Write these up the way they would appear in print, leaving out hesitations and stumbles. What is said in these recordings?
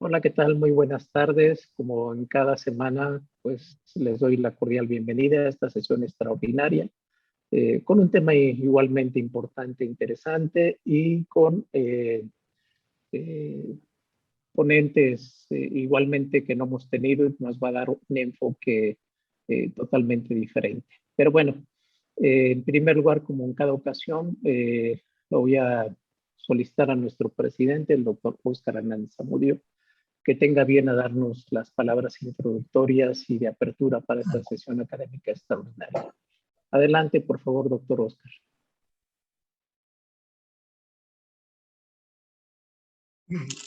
Hola, ¿qué tal? Muy buenas tardes. Como en cada semana, pues les doy la cordial bienvenida a esta sesión extraordinaria con un tema igualmente importante, interesante y con eh, ponentes igualmente que no hemos tenido y nos va a dar un enfoque totalmente diferente. Pero bueno, en primer lugar, como en cada ocasión, lo voy a solicitar a nuestro presidente, el doctor Óscar Hernández Zamudio, que tenga bien a darnos las palabras introductorias y de apertura para esta sesión académica extraordinaria. Adelante, por favor, doctor Óscar.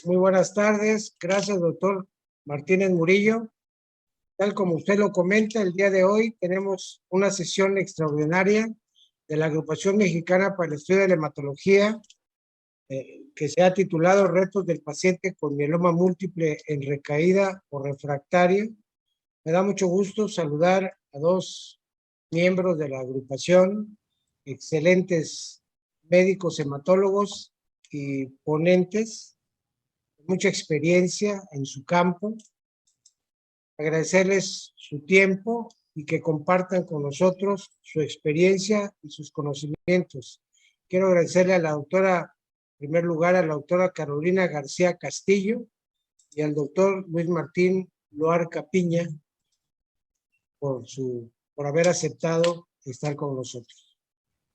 Muy buenas tardes. Gracias, doctor Martínez Murillo. Tal como usted lo comenta, el día de hoy tenemos una sesión extraordinaria de la Agrupación Mexicana para el Estudio de la Hematología, que se ha titulado Retos del paciente con mieloma múltiple en recaída o refractario. Me da mucho gusto saludar a dos miembros de la agrupación, excelentes médicos hematólogos y ponentes, mucha experiencia en su campo. Agradecerles su tiempo y que compartan con nosotros su experiencia y sus conocimientos. Quiero agradecerle a la doctora, en primer lugar, a la doctora Carolina García Castillo y al doctor Luis Martín Loarca Piña por haber aceptado estar con nosotros.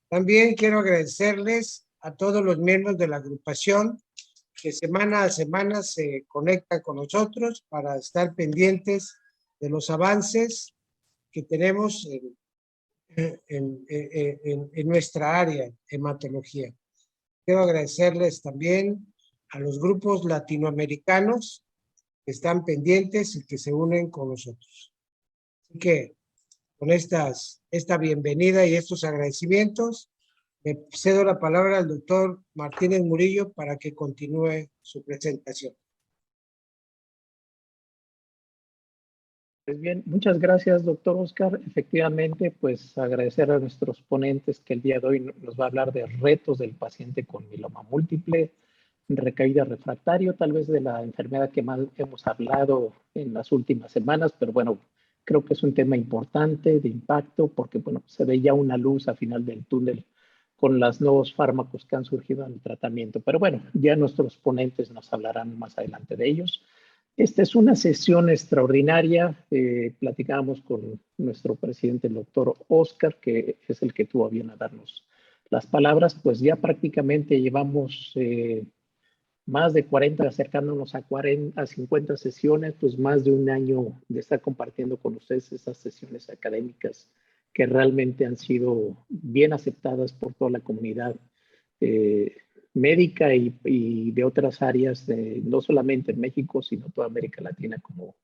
También quiero agradecerles a todos los miembros de la agrupación que semana a semana se conectan con nosotros para estar pendientes de los avances que tenemos en nuestra área, hematología. Quiero agradecerles también a los grupos latinoamericanos que están pendientes y que se unen con nosotros. Así que con esta bienvenida y estos agradecimientos, le cedo la palabra al doctor Martínez Murillo para que continúe su presentación. Pues bien, muchas gracias, doctor Óscar. Efectivamente, pues agradecer a nuestros ponentes que el día de hoy nos va a hablar de retos del paciente con mieloma múltiple, recaída refractario, tal vez de la enfermedad que más hemos hablado en las últimas semanas, pero bueno, creo que es un tema importante, de impacto, porque bueno, se ve ya una luz al final del túnel con los nuevos fármacos que han surgido en el tratamiento. Pero bueno, ya nuestros ponentes nos hablarán más adelante de ellos. Esta es una sesión extraordinaria. Platicábamos con nuestro presidente, el doctor Óscar, que es el que tuvo a bien a darnos las palabras. Pues ya prácticamente llevamos más de 40, acercándonos a 50 sesiones, pues más de un año de estar compartiendo con ustedes esas sesiones académicas que realmente han sido bien aceptadas por toda la comunidad médica y de otras áreas, no solamente en México, sino toda América Latina, como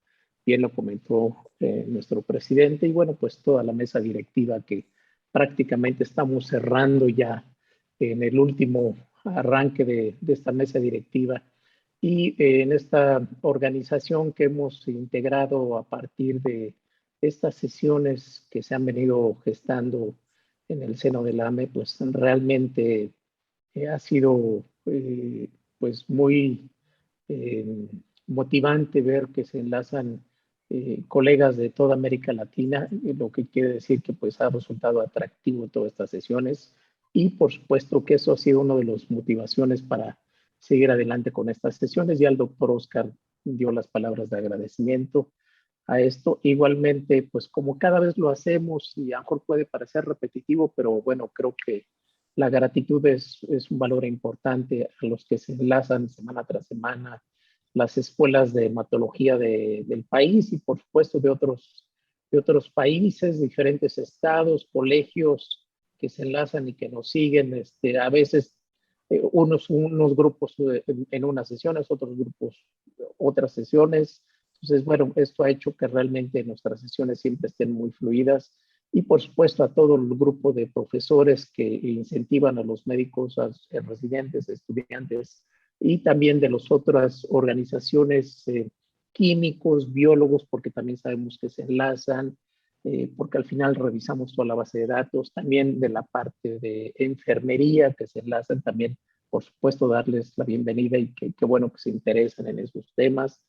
bien lo comentó nuestro presidente, y bueno, pues toda la mesa directiva que prácticamente estamos cerrando ya en el último arranque de esta mesa directiva y en esta organización que hemos integrado a partir de estas sesiones que se han venido gestando en el seno del AME, pues realmente ha sido pues muy eh, motivante ver que se enlazan colegas de toda América Latina, lo que quiere decir que pues ha resultado atractivo todas estas sesiones y por supuesto que eso ha sido una de las motivaciones para seguir adelante con estas sesiones. Ya el doctor Óscar dio las palabras de agradecimiento a esto. Igualmente, pues como cada vez lo hacemos y a lo mejor puede parecer repetitivo, pero bueno, creo que la gratitud es un valor importante a los que se enlazan semana tras semana, las escuelas de hematología del país y por supuesto de otros países, diferentes estados, colegios que se enlazan y que nos siguen. A veces unos grupos en unas sesiones, otros grupos otras sesiones. Entonces, bueno, esto ha hecho que realmente nuestras sesiones siempre estén muy fluidas y por supuesto a todo el grupo de profesores que incentivan a los médicos, a residentes, estudiantes y también de las otras organizaciones, químicos, biólogos, porque también sabemos que se enlazan, porque al final revisamos toda la base de datos, también de la parte de enfermería que se enlazan también, por supuesto, darles la bienvenida y que bueno que se interesan en esos temas.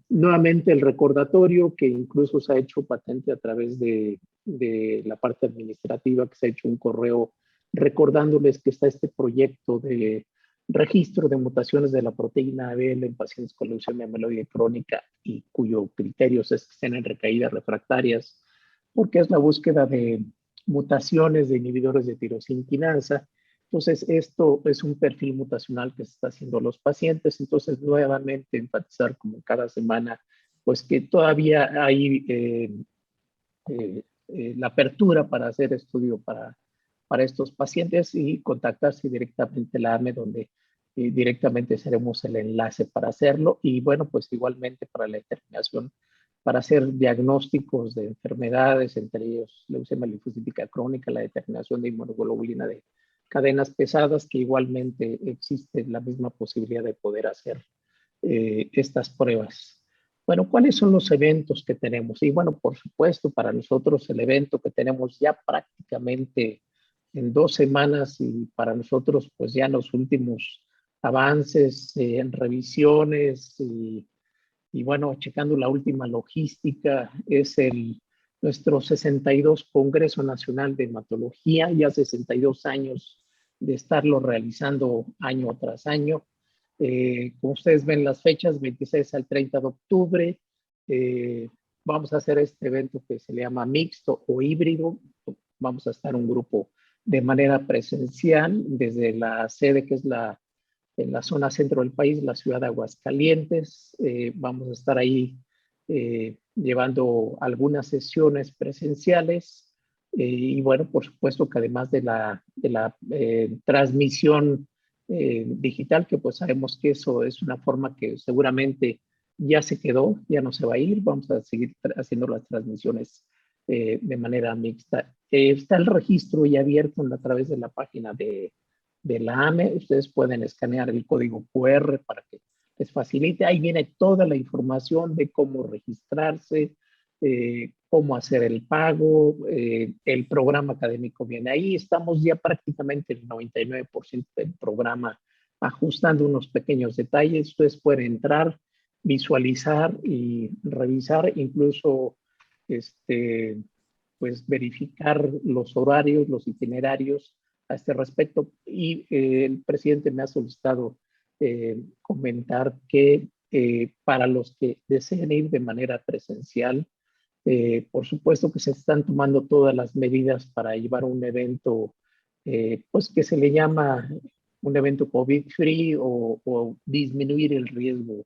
Nuevamente el recordatorio que incluso se ha hecho patente a través de la parte administrativa, que se ha hecho un correo recordándoles que está este proyecto de registro de mutaciones de la proteína ABL en pacientes con leucemia mieloide crónica y cuyo criterio es que estén en recaídas refractarias, porque es la búsqueda de mutaciones de inhibidores de tirosina. Entonces, esto es un perfil mutacional que se está haciendo a los pacientes. Entonces, nuevamente enfatizar como cada semana, pues que todavía hay la apertura para hacer estudio para estos pacientes y contactarse directamente a la AME, donde directamente seremos el enlace para hacerlo. Y bueno, pues igualmente para la determinación, para hacer diagnósticos de enfermedades, entre ellos leucemia linfocítica crónica, la determinación de inmunoglobulina de cadenas pesadas, que igualmente existe la misma posibilidad de poder hacer estas pruebas. Bueno, ¿cuáles son los eventos que tenemos? Y bueno, por supuesto, para nosotros el evento que tenemos ya prácticamente en 2 semanas y para nosotros pues ya los últimos avances en revisiones y bueno, checando la última logística, es nuestro 62 Congreso Nacional de Hematología, ya 62 años de estarlo realizando año tras año. Como ustedes ven las fechas, 26 al 30 de octubre, vamos a hacer este evento que se le llama mixto o híbrido. Vamos a estar un grupo de manera presencial desde la sede que es en la zona centro del país, la ciudad de Aguascalientes. Vamos a estar ahí llevando algunas sesiones presenciales y bueno, por supuesto que además de la transmisión digital, que pues sabemos que eso es una forma que seguramente ya se quedó, ya no se va a ir, vamos a seguir haciendo las transmisiones de manera mixta. Está el registro ya abierto a través de la página de la AME. Ustedes pueden escanear el código QR para que les facilite. Ahí viene toda la información de cómo registrarse, cómo hacer el pago, el programa académico viene ahí. Estamos ya prácticamente el 99% del programa ajustando unos pequeños detalles. Ustedes pueden entrar, visualizar y revisar, incluso pues verificar los horarios, los itinerarios a este respecto. Y el presidente me ha solicitado comentar que para los que deseen ir de manera presencial, por supuesto que se están tomando todas las medidas para llevar un evento, pues que se le llama un evento COVID-free o disminuir el riesgo.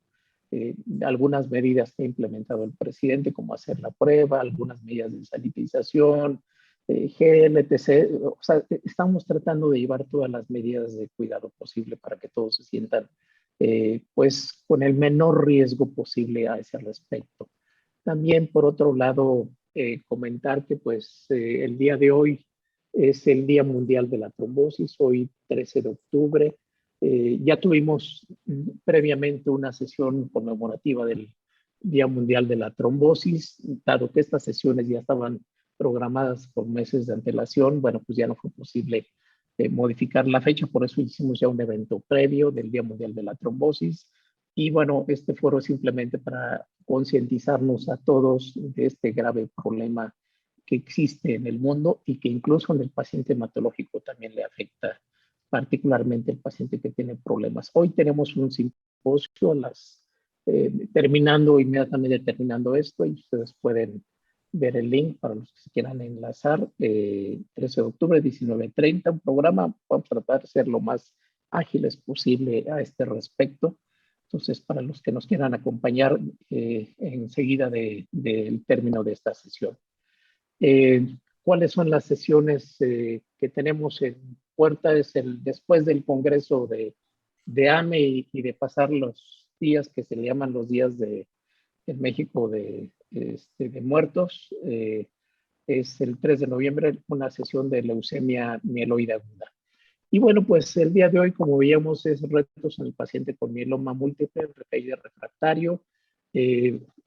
Algunas medidas que ha implementado el presidente, como hacer la prueba, algunas medidas de sanitización, gel, etc. O sea, estamos tratando de llevar todas las medidas de cuidado posible para que todos se sientan pues con el menor riesgo posible a ese respecto. También, por otro lado, comentar que pues el día de hoy es el Día Mundial de la Trombosis, hoy 13 de octubre. Ya tuvimos previamente una sesión conmemorativa del Día Mundial de la Trombosis, dado que estas sesiones ya estaban programadas con meses de antelación. Bueno, pues ya no fue posible modificar la fecha, por eso hicimos ya un evento previo del Día Mundial de la Trombosis. Y bueno, este foro es simplemente para concientizarnos a todos de este grave problema que existe en el mundo y que incluso en el paciente hematológico también le afecta, particularmente el paciente que tiene problemas. Hoy tenemos un simposio, inmediatamente terminando esto, y ustedes pueden ver el link para los que se quieran enlazar. 13 de octubre, 19:30, un programa. Vamos a tratar de ser lo más ágiles posible a este respecto. Entonces, para los que nos quieran acompañar enseguida del término de esta sesión. ¿Cuáles son las sesiones que tenemos en puerta? Es después del Congreso de AME y de pasar los días que se le llaman los días en México de muertos. Es el 3 de noviembre una sesión de leucemia mieloide aguda. Y bueno, pues el día de hoy, como veíamos, es retos en el paciente con mieloma múltiple, recaída refractario.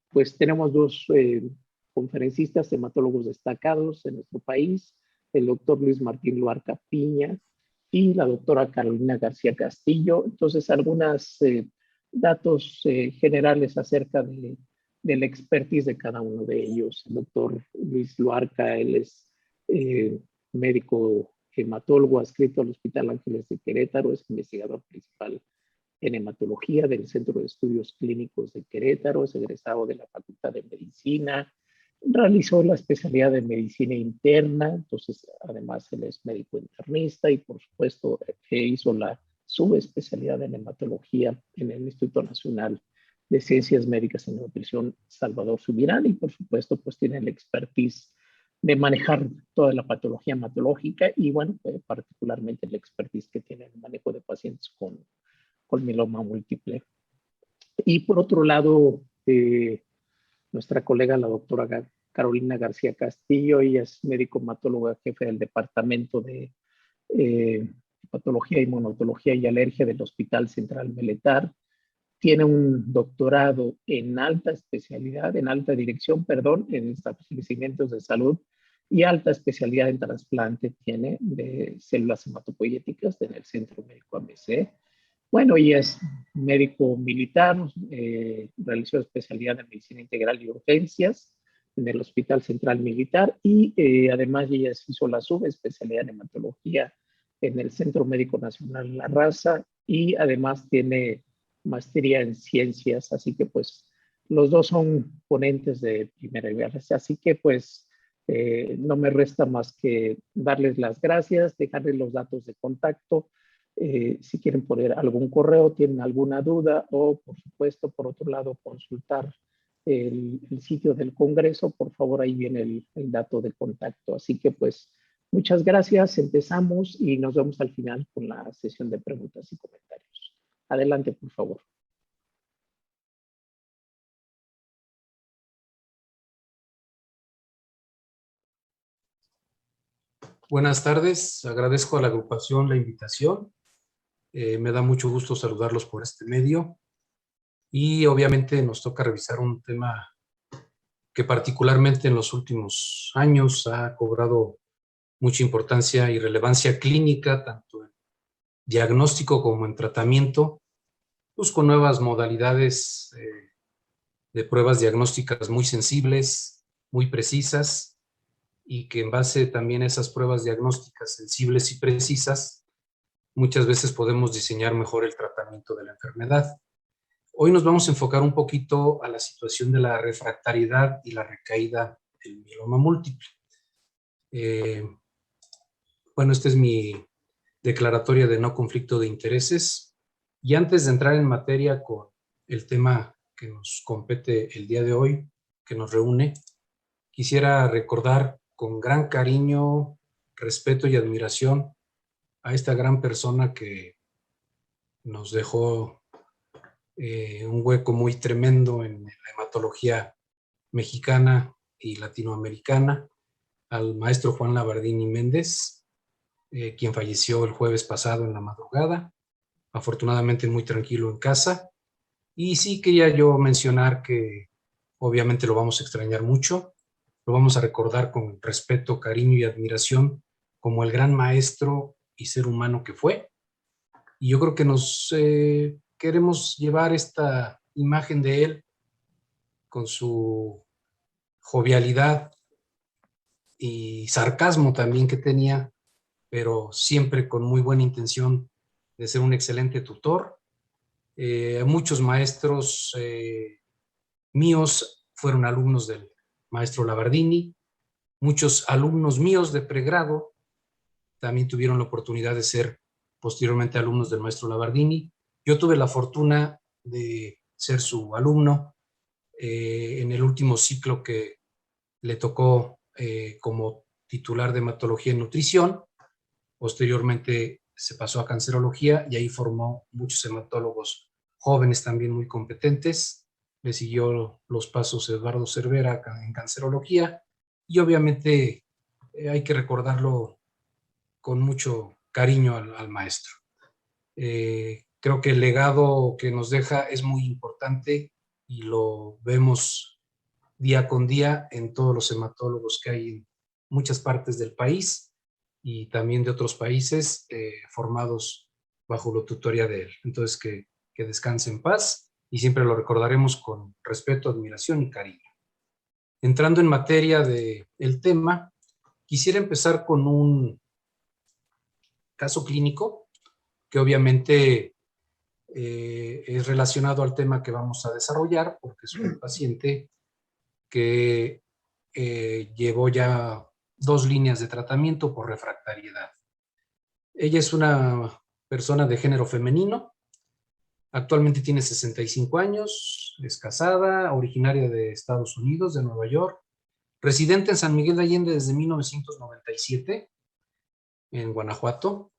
Pues tenemos dos conferencistas, hematólogos destacados en nuestro país, el doctor Luis Martín Luarca Piña y la doctora Carolina García Castillo. Entonces, algunas datos generales acerca de la expertise de cada uno de ellos. El doctor Luis Luarca, él es médico hematólogo adscrito al Hospital Ángeles de Querétaro, es investigador principal en hematología del Centro de Estudios Clínicos de Querétaro, es egresado de la Facultad de Medicina, realizó la especialidad de medicina interna, entonces además él es médico internista y por supuesto hizo la subespecialidad en hematología en el Instituto Nacional de Ciencias Médicas y Nutrición Salvador Subirán y por supuesto pues tiene la expertise de manejar toda la patología hematológica y bueno, particularmente la expertise que tiene en el manejo de pacientes con mieloma múltiple. Y por otro lado, nuestra colega, la doctora Carolina García Castillo, ella es médico hematóloga, jefe del departamento de patología, inmunología y alergia del Hospital Central Militar. Tiene un doctorado en alta especialidad, en alta dirección, perdón, en establecimientos de salud y alta especialidad en trasplante tiene de células hematopoyéticas en el Centro Médico ABC. Bueno, ella es médico militar, realizó especialidad en medicina integral y urgencias en el Hospital Central Militar y además ella hizo la subespecialidad en hematología en el Centro Médico Nacional La Raza y además tiene maestría en ciencias, así que pues los dos son ponentes de primera nivel, así que pues no me resta más que darles las gracias, dejarles los datos de contacto. Si quieren poner algún correo, tienen alguna duda o, por supuesto, por otro lado, consultar el sitio del Congreso, por favor, ahí viene el dato de contacto. Así que, pues, muchas gracias. Empezamos y nos vemos al final con la sesión de preguntas y comentarios. Adelante, por favor. Buenas tardes, agradezco a la agrupación la invitación. Me da mucho gusto saludarlos por este medio y obviamente nos toca revisar un tema que particularmente en los últimos años ha cobrado mucha importancia y relevancia clínica, tanto en diagnóstico como en tratamiento, pues con nuevas modalidades de pruebas diagnósticas muy sensibles, muy precisas, y que en base también a esas pruebas diagnósticas sensibles y precisas, muchas veces podemos diseñar mejor el tratamiento de la enfermedad. Hoy nos vamos a enfocar un poquito a la situación de la refractariedad y la recaída del mieloma múltiple. Bueno, esta es mi declaratoria de no conflicto de intereses. Y antes de entrar en materia con el tema que nos compete el día de hoy, que nos reúne, quisiera recordar con gran cariño, respeto y admiración a esta gran persona que nos dejó un hueco muy tremendo en la hematología mexicana y latinoamericana, al maestro Juan Labardini Méndez, quien falleció el jueves pasado en la madrugada, afortunadamente muy tranquilo en casa. Y sí quería yo mencionar que obviamente lo vamos a extrañar mucho, lo vamos a recordar con respeto, cariño y admiración como el gran maestro y ser humano que fue. Y yo creo que nos queremos llevar esta imagen de él con su jovialidad y sarcasmo también que tenía, pero siempre con muy buena intención de ser un excelente tutor. Muchos maestros míos fueron alumnos del maestro Labardini, muchos alumnos míos de pregrado también tuvieron la oportunidad de ser posteriormente alumnos del maestro Labardini. Yo tuve la fortuna de ser su alumno en el último ciclo que le tocó como titular de hematología y nutrición. Posteriormente se pasó a cancerología y ahí formó muchos hematólogos jóvenes también muy competentes. Le siguió los pasos Eduardo Cervera en cancerología y obviamente hay que recordarlo con mucho cariño al maestro. Creo que el legado que nos deja es muy importante y lo vemos día con día en todos los hematólogos que hay en muchas partes del país y también de otros países formados bajo la tutoría de él. Entonces, que que descanse en paz y siempre lo recordaremos con respeto, admiración y cariño. Entrando en materia del tema, quisiera empezar con un caso clínico que obviamente es relacionado al tema que vamos a desarrollar, porque es un paciente que llevó ya 2 líneas de tratamiento por refractariedad. Ella es una persona de género femenino, actualmente tiene 65 años, es casada, originaria de Estados Unidos, de Nueva York, residente en San Miguel de Allende desde 1997, en Guanajuato.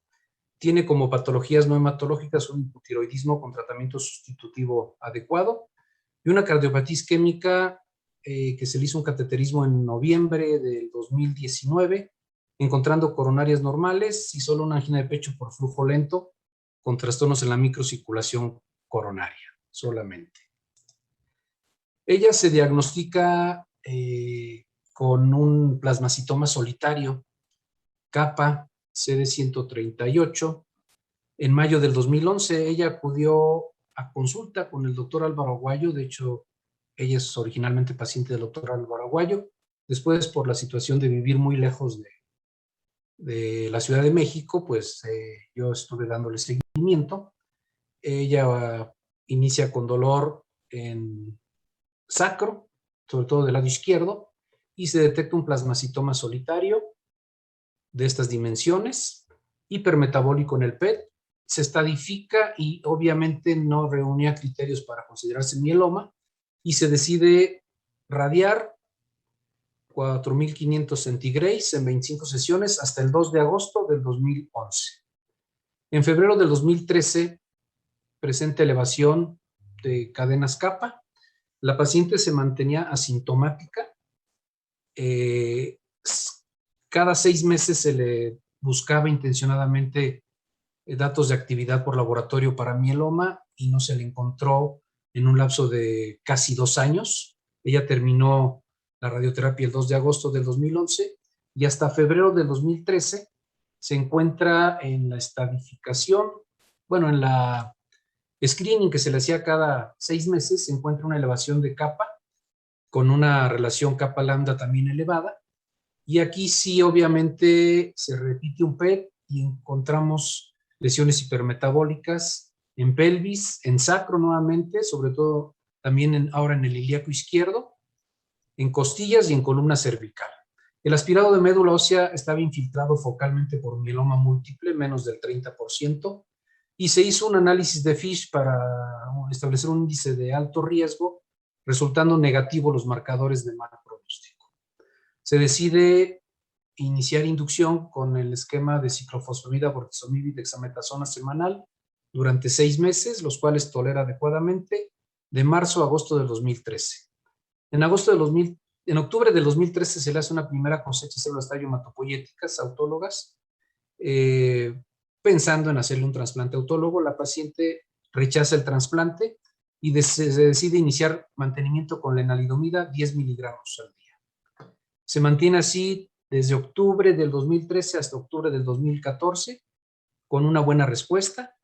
Tiene como patologías no hematológicas un hipotiroidismo con tratamiento sustitutivo adecuado y una cardiopatía isquémica que se le hizo un cateterismo en noviembre del 2019, encontrando coronarias normales y solo una angina de pecho por flujo lento con trastornos en la microcirculación coronaria, solamente. Ella se diagnostica con un plasmacitoma solitario, capa CD138. En mayo del 2011, ella acudió a consulta con el doctor Álvaro Aguayo. De hecho, ella es originalmente paciente del doctor Álvaro Aguayo. Después, por la situación de vivir muy lejos de la Ciudad de México, pues yo estuve dándole seguimiento. Ella inicia con dolor en sacro, sobre todo del lado izquierdo, y se detecta un plasmacitoma solitario de estas dimensiones, hipermetabólico en el PET, se estadifica y obviamente no reunía criterios para considerarse mieloma y se decide radiar 4.500 centigrays en 25 sesiones hasta el 2 de agosto del 2011. En febrero del 2013 presenta elevación de cadenas kappa. La paciente se mantenía asintomática. Cada 6 meses se le buscaba intencionadamente datos de actividad por laboratorio para mieloma y no se le encontró en un lapso de casi 2 años. Ella terminó la radioterapia el 2 de agosto del 2011 y hasta febrero del 2013 se encuentra en la estadificación, bueno, en la screening que se le hacía cada 6 meses, se encuentra una elevación de kappa con una relación kappa-lambda también elevada. Y aquí sí, obviamente, se repite un PET y encontramos lesiones hipermetabólicas en pelvis, en sacro nuevamente, sobre todo también ahora en el ilíaco izquierdo, en costillas y en columna cervical. El aspirado de médula ósea estaba infiltrado focalmente por mieloma múltiple, menos del 30%, y se hizo un análisis de FISH para establecer un índice de alto riesgo, resultando negativo los marcadores de mal pronóstico. Se decide iniciar inducción con el esquema de ciclofosfamida, bortezomib y dexametasona semanal durante 6 meses, los cuales tolera adecuadamente, de marzo a agosto del 2013. En octubre del 2013 se le hace una primera cosecha de células tallo hematopoyéticas autólogas, pensando en hacerle un trasplante autólogo. La paciente rechaza el trasplante y se decide iniciar mantenimiento con lenalidomida 10 miligramos al día. Se mantiene así desde octubre del 2013 hasta octubre del 2014, con una buena respuesta.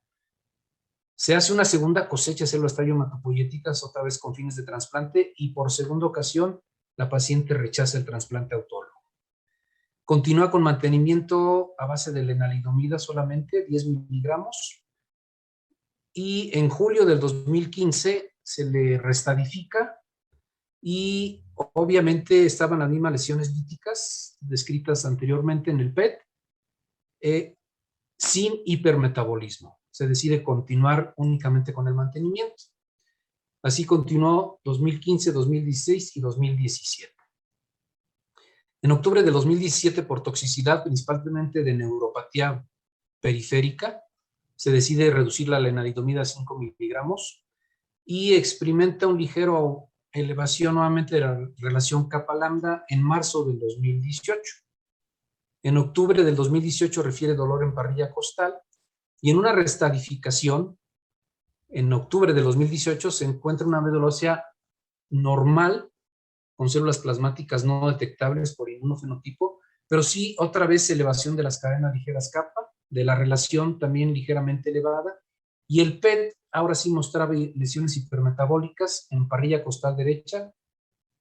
Se hace una segunda cosecha de células tallo hematopoyéticas, otra vez con fines de trasplante, y por segunda ocasión la paciente rechaza el trasplante autólogo. Continúa con mantenimiento a base de lenalidomida solamente, 10 miligramos, y en julio del 2015 se le restadifica y obviamente estaban las mismas lesiones líticas descritas anteriormente en el PET, sin hipermetabolismo. Se decide continuar únicamente con el mantenimiento. Así continuó 2015, 2016 y 2017. En octubre de 2017, por toxicidad principalmente de neuropatía periférica, se decide reducir la lenalidomida a 5 miligramos y experimenta un ligero elevación nuevamente de la relación kappa-lambda en marzo del 2018. En octubre del 2018 refiere dolor en parrilla costal y en una restadificación, en octubre del 2018 se encuentra una médula ósea normal con células plasmáticas no detectables por inmunofenotipo, pero sí otra vez elevación de las cadenas ligeras kappa, de la relación también ligeramente elevada Y el PET ahora sí mostraba lesiones hipermetabólicas en parrilla costal derecha,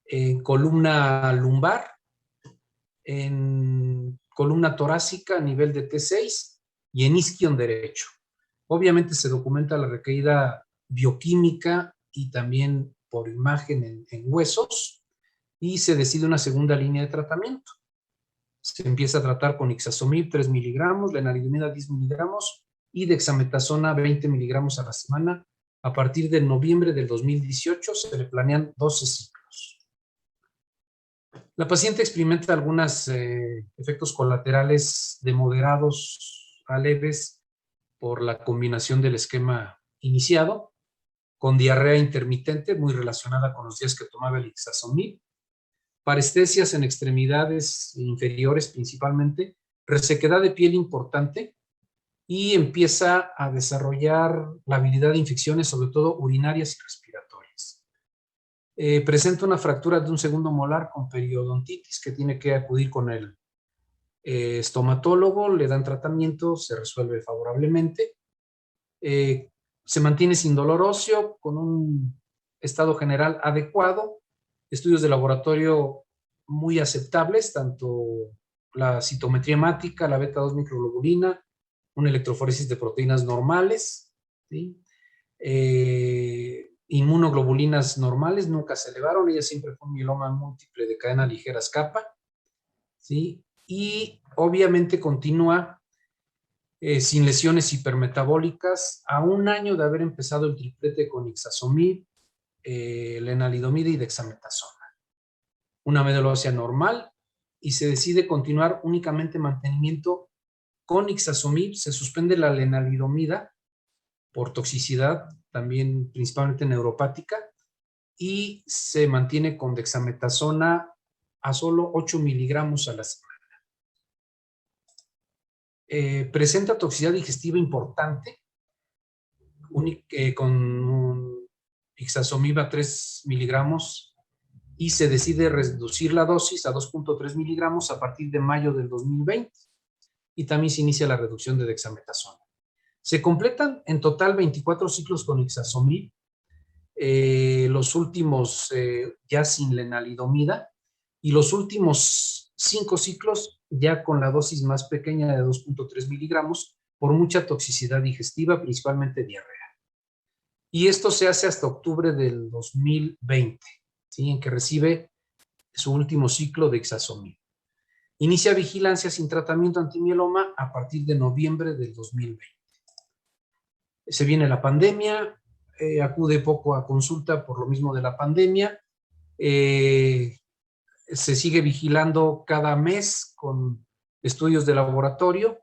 en columna lumbar, en columna torácica a nivel de T6 y en isquion derecho. Obviamente se documenta la recaída bioquímica y también por imagen en huesos, y se decide una segunda línea de tratamiento. Se empieza a tratar con ixazomib 3 miligramos, lenalidomida 10 miligramos y dexametasona 20 miligramos a la semana. A partir de noviembre del 2018 se le planean 12 ciclos. La paciente experimenta algunos efectos colaterales de moderados a leves por la combinación del esquema iniciado, con diarrea intermitente muy relacionada con los días que tomaba el ixazomib, parestesias en extremidades inferiores principalmente, resequedad de piel importante, y empieza a desarrollar la habilidad de infecciones, sobre todo urinarias y respiratorias. Presenta una fractura de un segundo molar con periodontitis que tiene que acudir con el estomatólogo, le dan tratamiento, se resuelve favorablemente. Se mantiene sin dolor óseo, con un estado general adecuado, estudios de laboratorio muy aceptables, tanto la citometría hemática, la beta-2 microglobulina, una electroforesis de proteínas normales, ¿sí? Inmunoglobulinas normales, nunca se elevaron, ella siempre fue un mieloma múltiple de cadena ligeras kappa, ¿sí? Y obviamente continúa sin lesiones hipermetabólicas, a un año de haber empezado el triplete con ixazomib, lenalidomida y dexametasona. Una médula ósea normal, y se decide continuar únicamente mantenimiento con ixazomib. Se suspende la lenalidomida por toxicidad, también principalmente neuropática, y se mantiene con dexametasona a solo 8 miligramos a la semana. Presenta toxicidad digestiva importante, con ixazomib a 3 miligramos, y se decide reducir la dosis a 2.3 miligramos a partir de mayo del 2020, y también se inicia la reducción de dexametasona. Se completan en total 24 ciclos con ixazomib, los últimos ya sin lenalidomida, y los últimos 5 ciclos ya con la dosis más pequeña de 2.3 miligramos por mucha toxicidad digestiva, principalmente diarrea. Y esto se hace hasta octubre del 2020, ¿sí? En que recibe su último ciclo de ixazomib. Inicia vigilancia sin tratamiento antimieloma a partir de noviembre del 2020. Se viene la pandemia, acude poco a consulta por lo mismo de la pandemia, se sigue vigilando cada mes con estudios de laboratorio,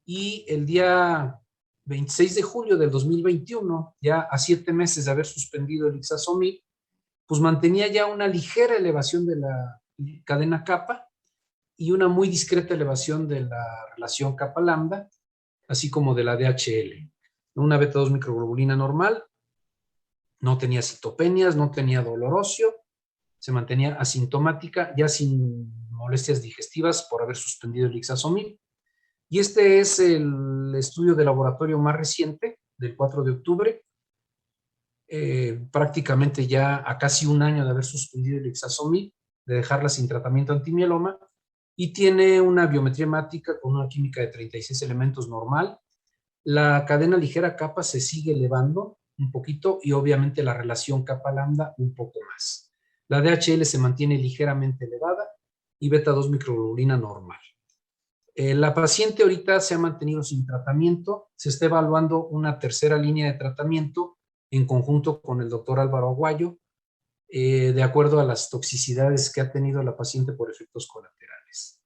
y el día 26 de julio del 2021, ya a 7 meses de haber suspendido el ixazomib, pues mantenía ya una ligera elevación de la cadena kappa y una muy discreta elevación de la relación kappa-lambda, así como de la DHL. Una beta-2 microglobulina normal, no tenía citopenias, no tenía dolor óseo, se mantenía asintomática, ya sin molestias digestivas por haber suspendido el ixazomib. Y este es el estudio de laboratorio más reciente, del 4 de octubre, prácticamente ya a casi un año de haber suspendido el ixazomib, de dejarla sin tratamiento antimieloma, y tiene una biometría hemática con una química de 36 elementos normal. La cadena ligera kappa se sigue elevando un poquito, y obviamente la relación kappa-lambda un poco más. La DHL se mantiene ligeramente elevada y beta-2 microglobulina normal. La paciente ahorita se ha mantenido sin tratamiento, se está evaluando una tercera línea de tratamiento en conjunto con el doctor Álvaro Aguayo, de acuerdo a las toxicidades que ha tenido la paciente por efectos colaterales.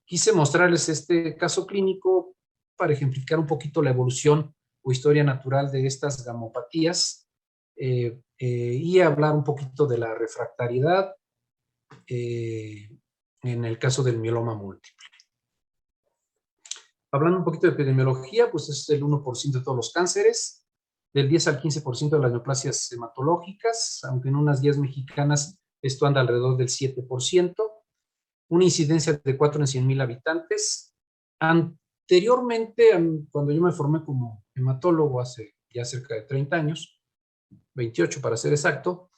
Quise mostrarles este caso clínico para ejemplificar un poquito la evolución o historia natural de estas gamopatías, y hablar un poquito de la refractariedad en el caso del mieloma múltiple. Hablando un poquito de epidemiología, pues es el 1% de todos los cánceres, del 10 al 15% de las neoplasias hematológicas, aunque en unas guías mexicanas esto anda alrededor del 7%, una incidencia de 4 en 100,000 habitantes. Anteriormente, cuando yo me formé como hematólogo hace ya cerca de 30 años, 28 para ser exacto,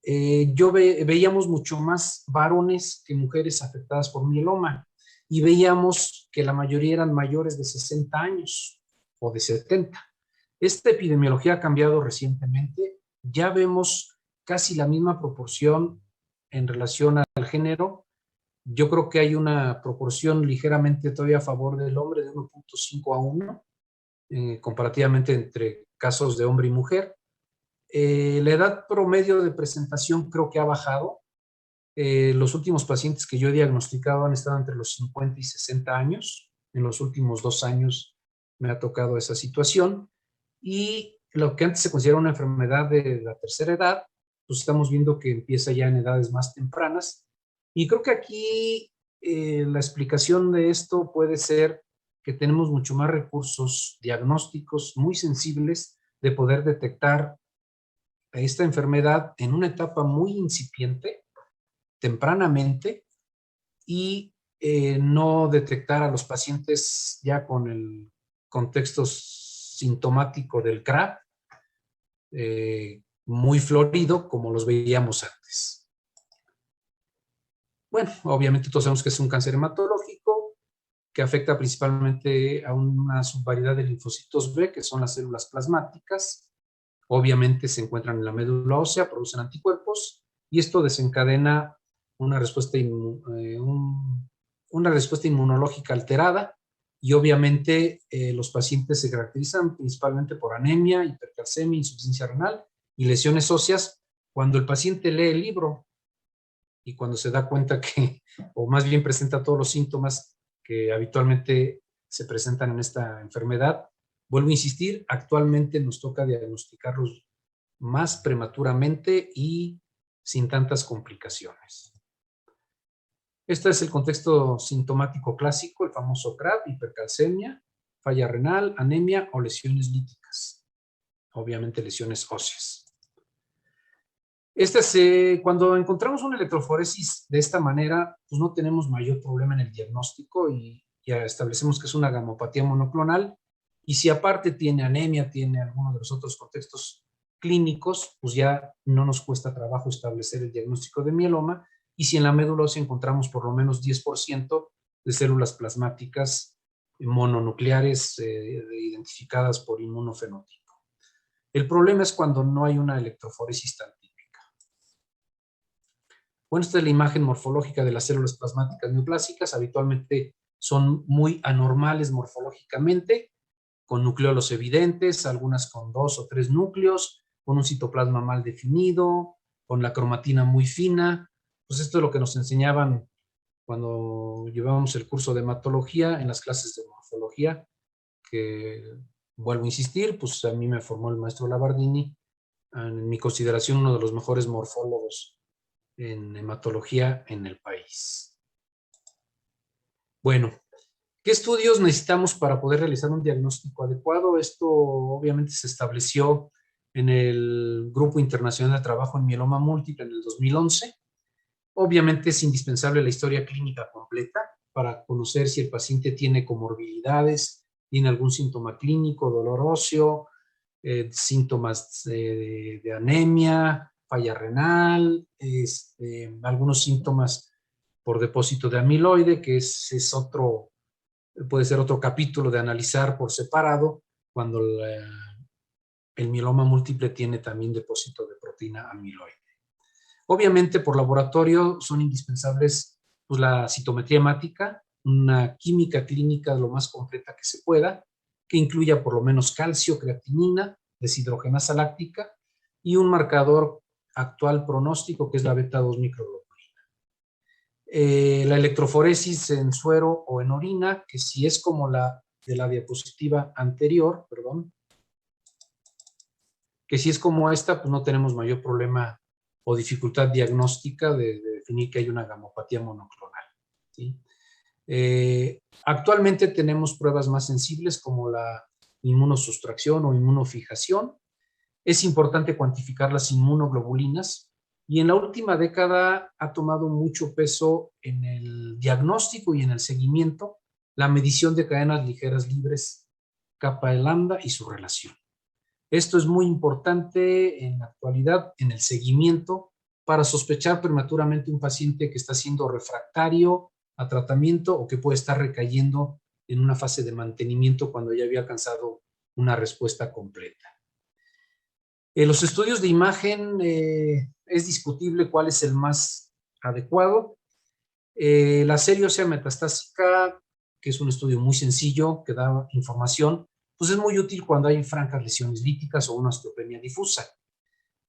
veíamos mucho más varones que mujeres afectadas por mieloma, y veíamos que la mayoría eran mayores de 60 años o de 70. Esta epidemiología ha cambiado recientemente, ya vemos casi la misma proporción en relación al género. Yo creo que hay una proporción ligeramente todavía a favor del hombre de 1.5 a 1, comparativamente entre casos de hombre y mujer. La edad promedio de presentación creo que ha bajado. Los últimos pacientes que yo he diagnosticado han estado entre los 50 y 60 años. En los últimos 2 años me ha tocado esa situación. Y lo que antes se considera una enfermedad de la tercera edad, pues estamos viendo que empieza ya en edades más tempranas. Y creo que aquí la explicación de esto puede ser que tenemos mucho más recursos diagnósticos muy sensibles de poder detectar esta enfermedad en una etapa muy incipiente, tempranamente, y no detectar a los pacientes ya con el contexto sintomático del CRAB muy florido como los veíamos antes. Bueno, obviamente todos sabemos que es un cáncer hematológico que afecta principalmente a una subvariedad de linfocitos B, que son las células plasmáticas. Obviamente se encuentran en la médula ósea, producen anticuerpos, y esto desencadena una respuesta inmunológica alterada, y obviamente los pacientes se caracterizan principalmente por anemia, hipercalcemia, insuficiencia renal y lesiones óseas cuando el paciente lee el libro y cuando se da cuenta que, o más bien presenta todos los síntomas que habitualmente se presentan en esta enfermedad. Vuelvo a insistir, actualmente nos toca diagnosticarlos más prematuramente y sin tantas complicaciones. Este es el contexto sintomático clásico, el famoso CRAB, hipercalcemia, falla renal, anemia o lesiones líticas. Obviamente lesiones óseas. Cuando encontramos una electroforesis de esta manera, pues no tenemos mayor problema en el diagnóstico y ya establecemos que es una gamopatía monoclonal. Y si aparte tiene anemia, tiene alguno de los otros contextos clínicos, pues ya no nos cuesta trabajo establecer el diagnóstico de mieloma. Y si en la médula ósea encontramos por lo menos 10% de células plasmáticas mononucleares identificadas por inmunofenotipo. El problema es cuando no hay una electroforesis tan típica. Bueno, esta es la imagen morfológica de las células plasmáticas neoplásicas. Habitualmente son muy anormales morfológicamente, con nucleolos evidentes, algunas con 2 o 3 núcleos, con un citoplasma mal definido, con la cromatina muy fina. Pues esto es lo que nos enseñaban cuando llevábamos el curso de hematología en las clases de morfología, que vuelvo a insistir, pues a mí me formó el maestro Labardini, en mi consideración uno de los mejores morfólogos en hematología en el país. Bueno, ¿qué estudios necesitamos para poder realizar un diagnóstico adecuado? Esto obviamente se estableció en el Grupo Internacional de Trabajo en Mieloma Múltiple en el 2011. Obviamente es indispensable la historia clínica completa para conocer si el paciente tiene comorbilidades, tiene algún síntoma clínico, dolor óseo, síntomas de anemia, falla renal, algunos síntomas por depósito de amiloide, que puede ser otro capítulo de analizar por separado cuando el mieloma múltiple tiene también depósito de proteína amiloide. Obviamente por laboratorio son indispensables pues, la citometría hemática, una química clínica lo más completa que se pueda, que incluya por lo menos calcio, creatinina, deshidrogenasa láctica y un marcador actual pronóstico que es la beta-2 microglobulina. La electroforesis en suero o en orina, que si es como la de la diapositiva anterior, que si es como esta, pues no tenemos mayor problema o dificultad diagnóstica de definir que hay una gamopatía monoclonal, ¿sí? Actualmente tenemos pruebas más sensibles como la inmunosustracción o inmunofijación. Es importante cuantificar las inmunoglobulinas y en la última década ha tomado mucho peso en el diagnóstico y en el seguimiento la medición de cadenas ligeras libres, kappa lambda y su relación. Esto es muy importante en la actualidad en el seguimiento para sospechar prematuramente un paciente que está siendo refractario a tratamiento o que puede estar recayendo en una fase de mantenimiento cuando ya había alcanzado una respuesta completa. Los estudios de imagen es discutible cuál es el más adecuado. La serie ósea metastásica, que es un estudio muy sencillo que da información, pues es muy útil cuando hay francas lesiones líticas o una osteopenia difusa.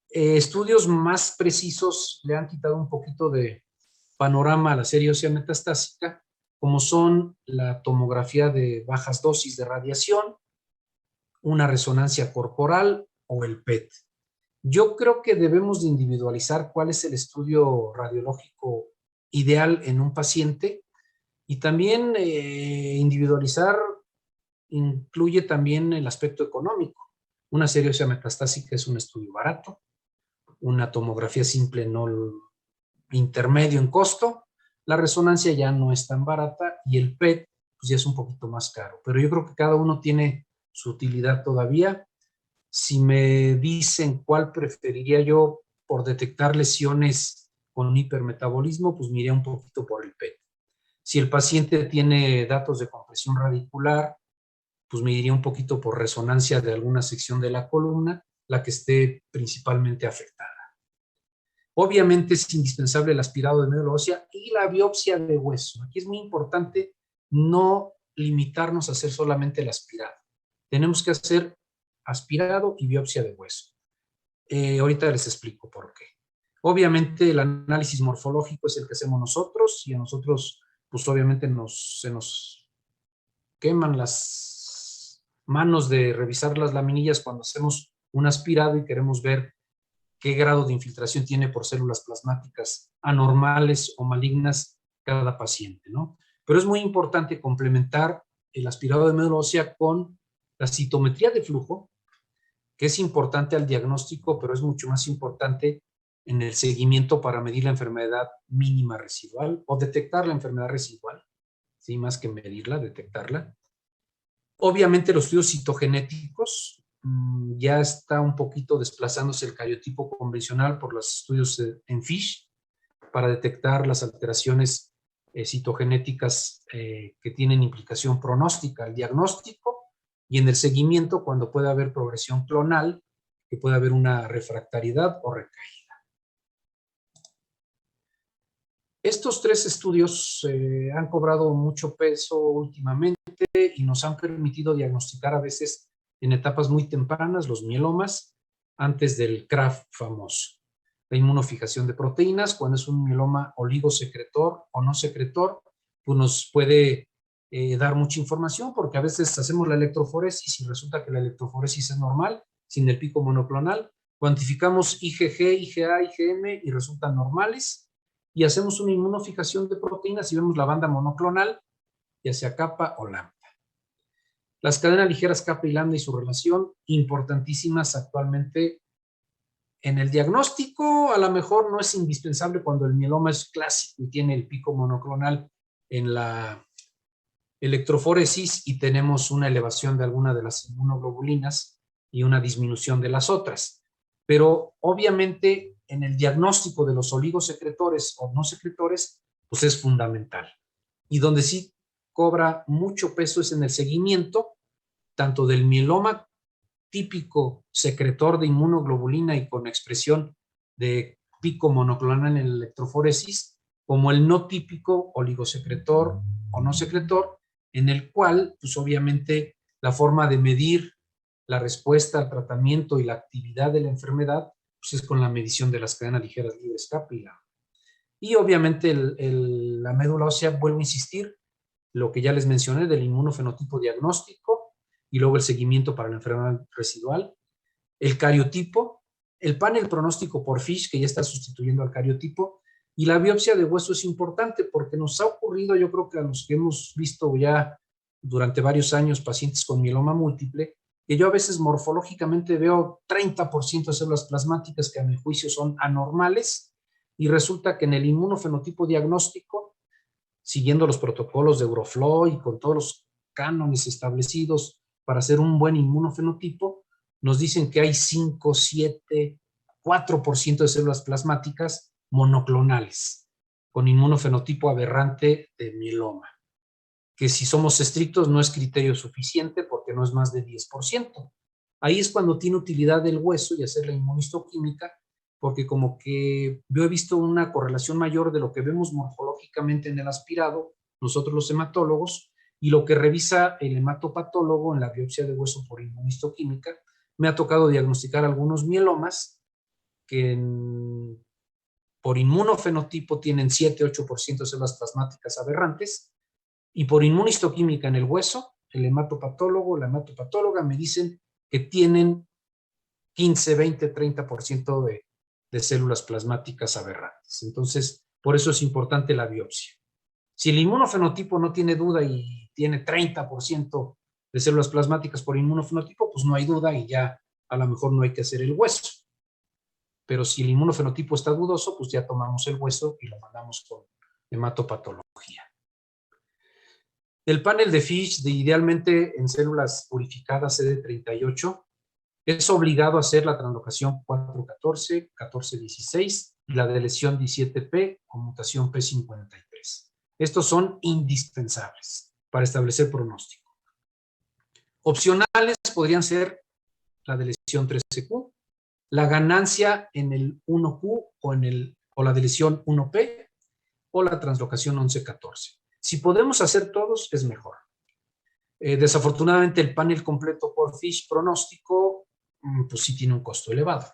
Estudios más precisos le han quitado un poquito de panorama a la serie ósea metastásica, como son la tomografía de bajas dosis de radiación, una resonancia corporal o el PET. Yo creo que debemos de individualizar cuál es el estudio radiológico ideal en un paciente y también individualizar incluye también el aspecto económico. Una serie ósea metastásica es un estudio barato, una tomografía simple no intermedio en costo, la resonancia ya no es tan barata y el PET pues ya es un poquito más caro, pero yo creo que cada uno tiene su utilidad todavía. Si me dicen cuál preferiría yo por detectar lesiones con hipermetabolismo, pues me iría un poquito por el PET. Si el paciente tiene datos de compresión radicular, pues me iría un poquito por resonancia de alguna sección de la columna, la que esté principalmente afectada. Obviamente es indispensable el aspirado de médula ósea y la biopsia de hueso. Aquí es muy importante no limitarnos a hacer solamente el aspirado. Tenemos que hacer aspirado y biopsia de hueso. Ahorita les explico por qué. Obviamente el análisis morfológico es el que hacemos nosotros y a nosotros pues obviamente se nos queman las manos de revisar las laminillas cuando hacemos un aspirado y queremos ver qué grado de infiltración tiene por células plasmáticas anormales o malignas cada paciente, ¿no? Pero es muy importante complementar el aspirado de médula ósea con la citometría de flujo, que es importante al diagnóstico, pero es mucho más importante en el seguimiento para medir la enfermedad mínima residual o detectar la enfermedad residual, ¿sí? Más que medirla, detectarla. Obviamente los estudios citogenéticos ya está un poquito desplazándose el cariotipo convencional por los estudios en FISH para detectar las alteraciones citogenéticas que tienen implicación pronóstica al diagnóstico y en el seguimiento cuando puede haber progresión clonal, que puede haber una refractariedad o recaída. Estos tres estudios han cobrado mucho peso últimamente y nos han permitido diagnosticar a veces en etapas muy tempranas los mielomas antes del CRAF famoso. La inmunofijación de proteínas, cuando es un mieloma oligosecretor o no secretor, pues nos puede dar mucha información porque a veces hacemos la electroforesis y resulta que la electroforesis es normal, sin el pico monoclonal. Cuantificamos IgG, IgA, IgM y resultan normales. Y hacemos una inmunofijación de proteínas y vemos la banda monoclonal, ya sea kappa o lambda. Las cadenas ligeras kappa y lambda y su relación, importantísimas actualmente en el diagnóstico. A lo mejor no es indispensable cuando el mieloma es clásico y tiene el pico monoclonal en la electroforesis y tenemos una elevación de alguna de las inmunoglobulinas y una disminución de las otras. Pero obviamente en el diagnóstico de los oligosecretores o no secretores, pues es fundamental. Y donde sí cobra mucho peso es en el seguimiento, tanto del mieloma típico secretor de inmunoglobulina y con expresión de pico monoclonal en la electroforesis, como el no típico oligosecretor o no secretor, en el cual, pues obviamente, la forma de medir la respuesta al tratamiento y la actividad de la enfermedad pues es con la medición de las cadenas ligeras libres kappa y lambda. Y obviamente la médula ósea, vuelvo a insistir, lo que ya les mencioné del inmunofenotipo diagnóstico y luego el seguimiento para la enfermedad residual, el cariotipo, el panel pronóstico por FISH, que ya está sustituyendo al cariotipo, y la biopsia de hueso es importante porque nos ha ocurrido, yo creo que a los que hemos visto ya durante varios años pacientes con mieloma múltiple, que yo a veces morfológicamente veo 30% de células plasmáticas que a mi juicio son anormales y resulta que en el inmunofenotipo diagnóstico, siguiendo los protocolos de Euroflow y con todos los cánones establecidos para hacer un buen inmunofenotipo, nos dicen que hay 5, 7, 4% de células plasmáticas monoclonales, con inmunofenotipo aberrante de mieloma, que si somos estrictos no es criterio suficiente porque no es más de 10%. Ahí es cuando tiene utilidad el hueso y hacer la inmunistoquímica, porque como que yo he visto una correlación mayor de lo que vemos morfológicamente en el aspirado, nosotros los hematólogos, y lo que revisa el hematopatólogo en la biopsia de hueso por inmunistoquímica. Me ha tocado diagnosticar algunos mielomas que por inmunofenotipo tienen 7-8% de células plasmáticas aberrantes, y por inmunistoquímica en el hueso, el hematopatólogo, la hematopatóloga me dicen que tienen 15, 20, 30% de células plasmáticas aberrantes. Entonces, por eso es importante la biopsia. Si el inmunofenotipo no tiene duda y tiene 30% de células plasmáticas por inmunofenotipo, pues no hay duda y ya a lo mejor no hay que hacer el hueso. Pero si el inmunofenotipo está dudoso, pues ya tomamos el hueso y lo mandamos con hematopatología. El panel de FISH, idealmente en células purificadas CD38, es obligado a hacer la translocación 414, 1416 y la de lesión 17P con mutación P53. Estos son indispensables para establecer pronóstico. Opcionales podrían ser la de lesión 13Q, la ganancia en el 1Q o la de lesión 1P o la translocación 1114. Si podemos hacer todos, es mejor. Desafortunadamente, el panel completo por FISH pronóstico, pues sí tiene un costo elevado.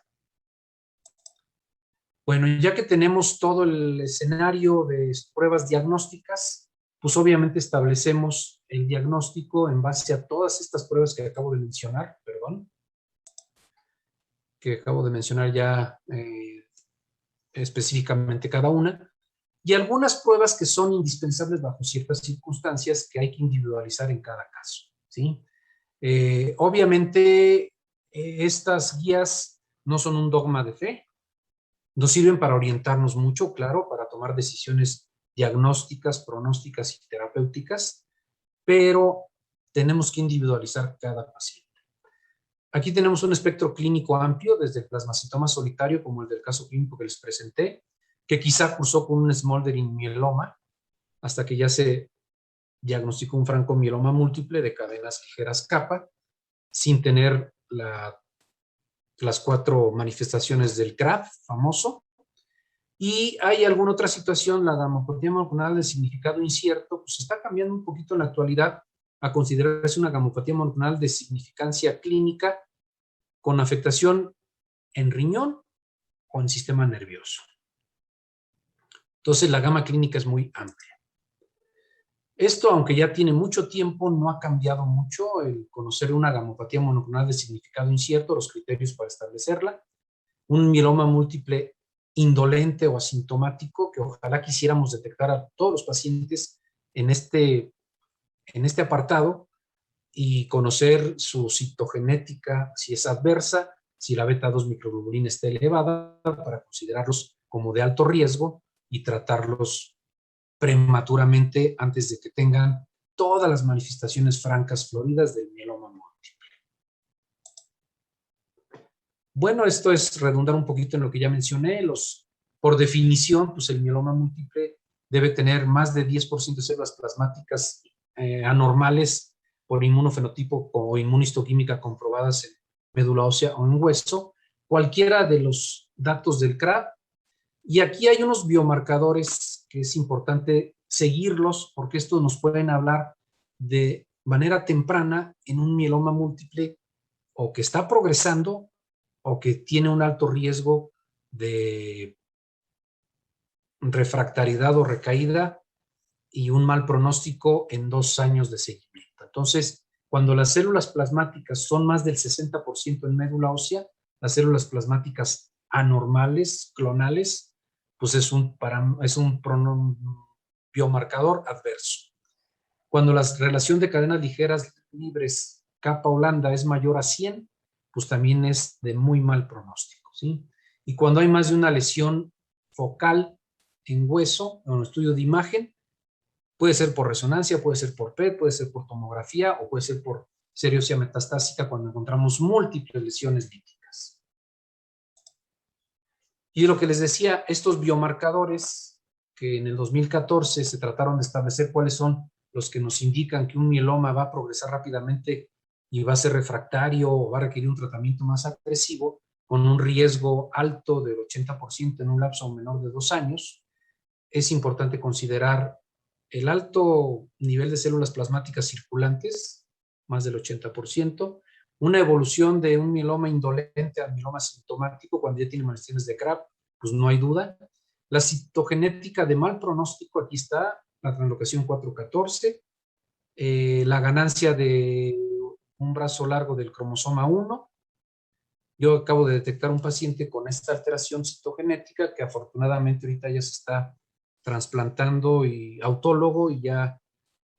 Bueno, ya que tenemos todo el escenario de pruebas diagnósticas, pues obviamente establecemos el diagnóstico en base a todas estas pruebas que acabo de mencionar, que acabo de mencionar ya específicamente cada una, y algunas pruebas que son indispensables bajo ciertas circunstancias que hay que individualizar en cada caso, ¿sí? Obviamente, estas guías no son un dogma de fe, nos sirven para orientarnos mucho, claro, para tomar decisiones diagnósticas, pronósticas y terapéuticas, pero tenemos que individualizar cada paciente. Aquí tenemos un espectro clínico amplio, desde el plasmacitoma solitario, como el del caso clínico que les presenté, que quizá cursó con un smoldering mieloma, hasta que ya se diagnosticó un francomieloma múltiple de cadenas ligeras kappa, sin tener las 4 manifestaciones del CRAB famoso. Y hay alguna otra situación, la gamopatía monoclonal de significado incierto, pues está cambiando un poquito en la actualidad a considerarse una gamopatía monoclonal de significancia clínica con afectación en riñón o en sistema nervioso. Entonces, la gama clínica es muy amplia. Esto, aunque ya tiene mucho tiempo, no ha cambiado mucho el conocer una gamopatía monoclonal de significado incierto, los criterios para establecerla, un mieloma múltiple indolente o asintomático, que ojalá quisiéramos detectar a todos los pacientes en este apartado y conocer su citogenética, si es adversa, si la beta-2 microglobulina está elevada, para considerarlos como de alto riesgo y tratarlos prematuramente antes de que tengan todas las manifestaciones francas floridas del mieloma múltiple. Bueno, esto es redundar un poquito en lo que ya mencioné. Por definición, pues el mieloma múltiple debe tener más de 10% de células plasmáticas anormales por inmunofenotipo o inmunistoquímica comprobadas en médula ósea o en hueso, cualquiera de los datos del CRAB. Y aquí hay unos biomarcadores que es importante seguirlos, porque estos nos pueden hablar de manera temprana en un mieloma múltiple o que está progresando o que tiene un alto riesgo de refractariedad o recaída y un mal pronóstico en 2 años de seguimiento. Entonces, cuando las células plasmáticas son más del 60% en médula ósea, las células plasmáticas anormales, clonales, pues es un biomarcador adverso. Cuando la relación de cadenas ligeras libres kappa o lambda es mayor a 100, pues también es de muy mal pronóstico, ¿sí? Y cuando hay más de una lesión focal en hueso, en un estudio de imagen, puede ser por resonancia, puede ser por PET, puede ser por tomografía o puede ser por seriosidad metastásica cuando encontramos múltiples lesiones líticas. Y lo que les decía, estos biomarcadores que en el 2014 se trataron de establecer cuáles son los que nos indican que un mieloma va a progresar rápidamente y va a ser refractario o va a requerir un tratamiento más agresivo, con un riesgo alto del 80% en un lapso menor de 2 años, es importante considerar el alto nivel de células plasmáticas circulantes, más del 80%, una evolución de un mieloma indolente al mieloma sintomático cuando ya tiene manifestaciones de CRAB, pues no hay duda. La citogenética de mal pronóstico, aquí está, la translocación 414, la ganancia de un brazo largo del cromosoma 1. Yo acabo de detectar un paciente con esta alteración citogenética que afortunadamente ahorita ya se está trasplantando y autólogo y ya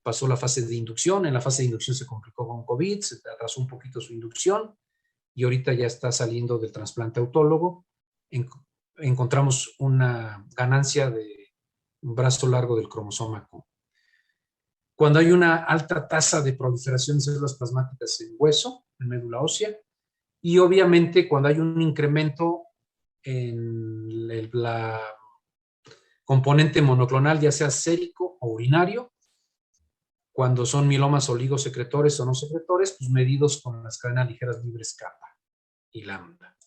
pasó la fase de inducción. En la fase de inducción se complicó con COVID, se atrasó un poquito su inducción y ahorita ya está saliendo del trasplante autólogo. Encontramos una ganancia de un brazo largo del cromosoma Q. Cuando hay una alta tasa de proliferación de células plasmáticas en hueso, en médula ósea, y obviamente cuando hay un incremento en la componente monoclonal, ya sea sérico o urinario, cuando son mielomas oligosecretores o no secretores, pues medidos con las cadenas ligeras libres kappa y lambda.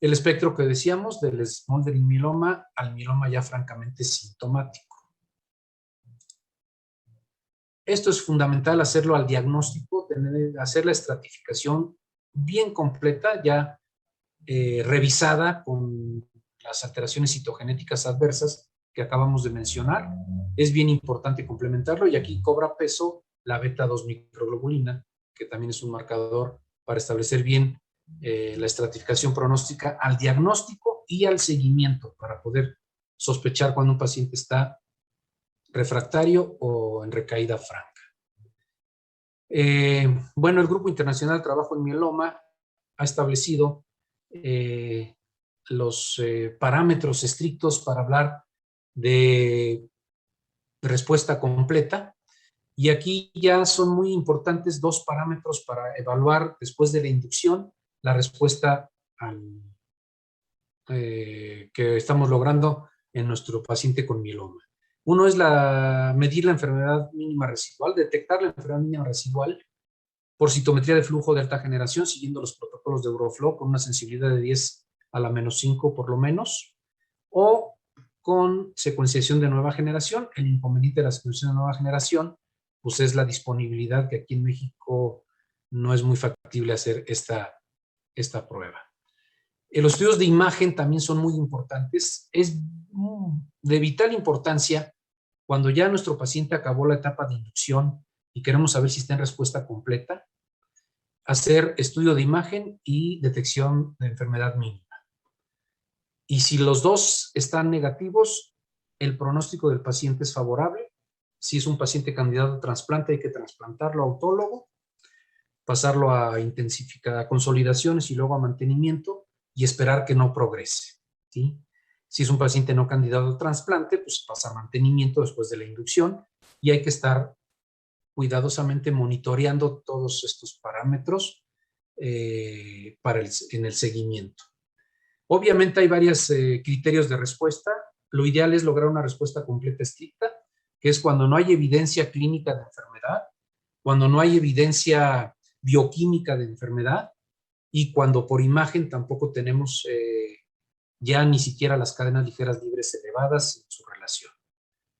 El espectro que decíamos del smoldering mieloma al mieloma ya francamente sintomático. Esto es fundamental hacerlo al diagnóstico, hacer la estratificación bien completa, ya revisada con las alteraciones citogenéticas adversas que acabamos de mencionar. Es bien importante complementarlo y aquí cobra peso la beta-2 microglobulina, que también es un marcador para establecer bien la estratificación pronóstica al diagnóstico y al seguimiento para poder sospechar cuando un paciente está refractario o en recaída franca. Bueno, el Grupo Internacional de Trabajo en Mieloma ha establecido los parámetros estrictos para hablar de respuesta completa, y aquí ya son muy importantes 2 parámetros para evaluar después de la inducción la respuesta que estamos logrando en nuestro paciente con mieloma. Uno es medir la enfermedad mínima residual, detectar la enfermedad mínima residual por citometría de flujo de alta generación, siguiendo los protocolos de Euroflow con una sensibilidad de 10 a la menos 5 por lo menos, o con secuenciación de nueva generación. El inconveniente de la secuenciación de nueva generación pues es la disponibilidad, que aquí en México no es muy factible hacer esta prueba. Los estudios de imagen también son muy importantes. Es de vital importancia cuando ya nuestro paciente acabó la etapa de inducción y queremos saber si está en respuesta completa, hacer estudio de imagen y detección de enfermedad mínima. Y si los dos están negativos, el pronóstico del paciente es favorable. Si es un paciente candidato a trasplante, hay que trasplantarlo a autólogo, pasarlo a intensificar, a consolidaciones y luego a mantenimiento y esperar que no progrese, ¿sí? Si es un paciente no candidato a trasplante, pues pasa a mantenimiento después de la inducción y hay que estar cuidadosamente monitoreando todos estos parámetros en el seguimiento. Obviamente hay varios criterios de respuesta. Lo ideal es lograr una respuesta completa estricta, que es cuando no hay evidencia clínica de enfermedad, cuando no hay evidencia bioquímica de enfermedad y cuando por imagen tampoco tenemos ya ni siquiera las cadenas ligeras libres elevadas en su relación.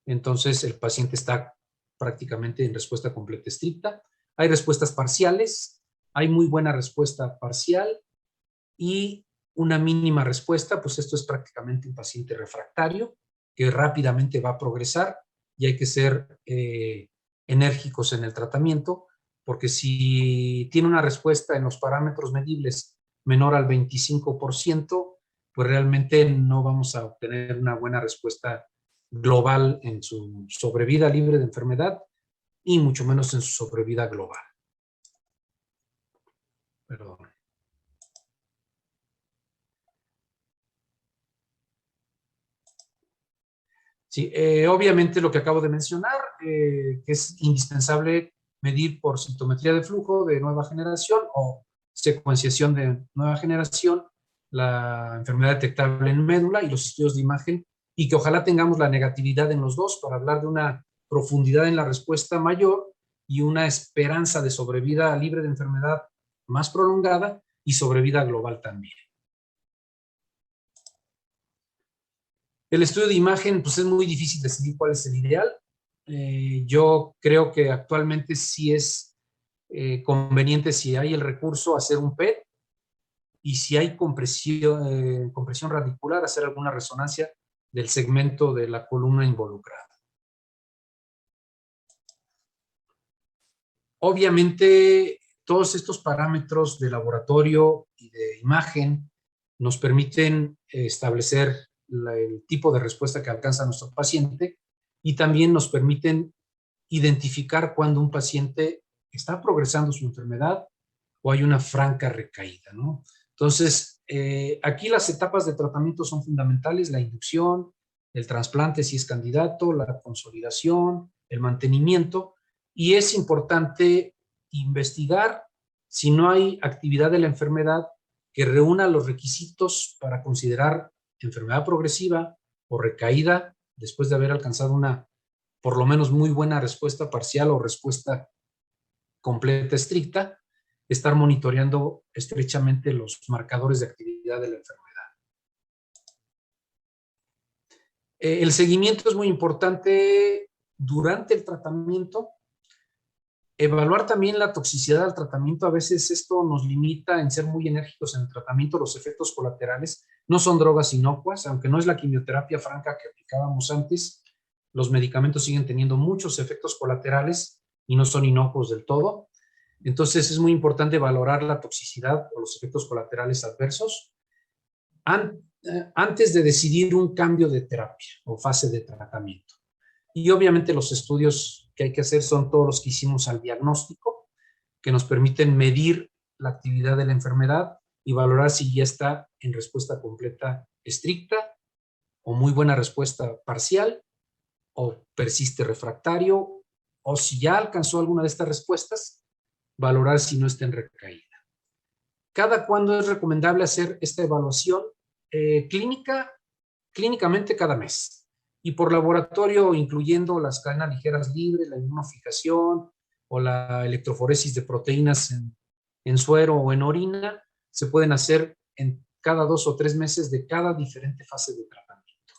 Entonces el paciente está prácticamente en respuesta completa estricta. Hay respuestas parciales, hay muy buena respuesta parcial y una mínima respuesta, pues esto es prácticamente un paciente refractario que rápidamente va a progresar y hay que ser enérgicos en el tratamiento, porque si tiene una respuesta en los parámetros medibles menor al 25%, pues realmente no vamos a obtener una buena respuesta global en su sobrevida libre de enfermedad y mucho menos en su sobrevida global. Perdón. Sí, obviamente lo que acabo de mencionar, que es indispensable medir por sintometría de flujo de nueva generación o secuenciación de nueva generación la enfermedad detectable en médula y los estudios de imagen, y que ojalá tengamos la negatividad en los dos para hablar de una profundidad en la respuesta mayor y una esperanza de sobrevida libre de enfermedad más prolongada y sobrevida global también. El estudio de imagen, pues es muy difícil decidir cuál es el ideal. Yo creo que actualmente sí es conveniente, si hay el recurso, hacer un PET, y si hay compresión radicular, hacer alguna resonancia del segmento de la columna involucrada. Obviamente, todos estos parámetros de laboratorio y de imagen nos permiten establecer el tipo de respuesta que alcanza nuestro paciente, y también nos permiten identificar cuando un paciente está progresando su enfermedad o hay una franca recaída, ¿no? Entonces, aquí las etapas de tratamiento son fundamentales: la inducción, el trasplante si es candidato, la consolidación, el mantenimiento, y es importante investigar si no hay actividad de la enfermedad que reúna los requisitos para considerar enfermedad progresiva o recaída después de haber alcanzado una, por lo menos, muy buena respuesta parcial o respuesta completa estricta. Estar monitoreando estrechamente los marcadores de actividad de la enfermedad. El seguimiento es muy importante durante el tratamiento. Evaluar también la toxicidad del tratamiento. A veces esto nos limita en ser muy enérgicos en el tratamiento. Los efectos colaterales no son drogas inocuas, aunque no es la quimioterapia franca que aplicábamos antes. Los medicamentos siguen teniendo muchos efectos colaterales y no son inocuos del todo. Entonces es muy importante valorar la toxicidad o los efectos colaterales adversos antes de decidir un cambio de terapia o fase de tratamiento. Y obviamente los estudios que hay que hacer son todos los que hicimos al diagnóstico, que nos permiten medir la actividad de la enfermedad y valorar si ya está en respuesta completa estricta o muy buena respuesta parcial o persiste refractario, o si ya alcanzó alguna de estas respuestas, valorar si no está en recaída. ¿Cada cuándo es recomendable hacer esta evaluación? Clínicamente cada mes, y por laboratorio, incluyendo las cadenas ligeras libres, la inmunofijación o la electroforesis de proteínas en suero o en orina, se pueden hacer en cada 2 o 3 meses de cada diferente fase de tratamiento.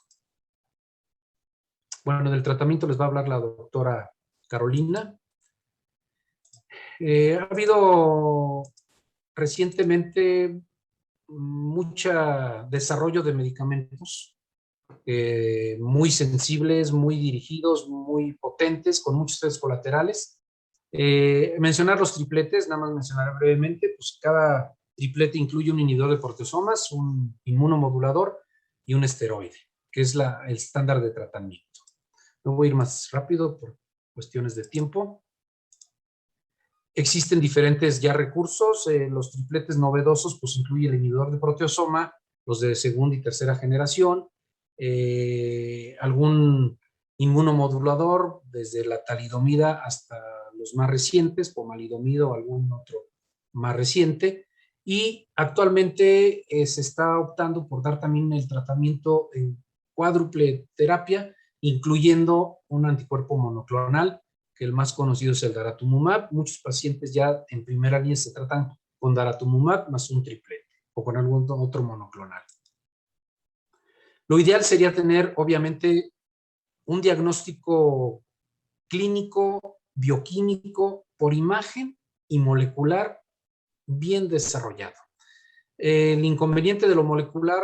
Bueno, del tratamiento les va a hablar la doctora Carolina. Ha habido recientemente mucho desarrollo de medicamentos muy sensibles, muy dirigidos, muy potentes, con muchos efectos colaterales. Mencionar los tripletes, nada más mencionaré brevemente, pues cada triplete incluye un inhibidor de proteasomas, un inmunomodulador y un esteroide, que es el estándar de tratamiento. No voy a ir más rápido por cuestiones de tiempo. Existen diferentes ya recursos. Los tripletes novedosos pues incluye el inhibidor de proteasoma, los de segunda y tercera generación, algún inmunomodulador, desde la talidomida hasta los más recientes, pomalidomida o algún otro más reciente, y actualmente se está optando por dar también el tratamiento en cuádruple terapia, incluyendo un anticuerpo monoclonal, que el más conocido es el daratumumab. Muchos pacientes ya en primera línea se tratan con daratumumab más un triplete o con algún otro monoclonal. Lo ideal sería tener, obviamente, un diagnóstico clínico, bioquímico, por imagen y molecular bien desarrollado. El inconveniente de lo molecular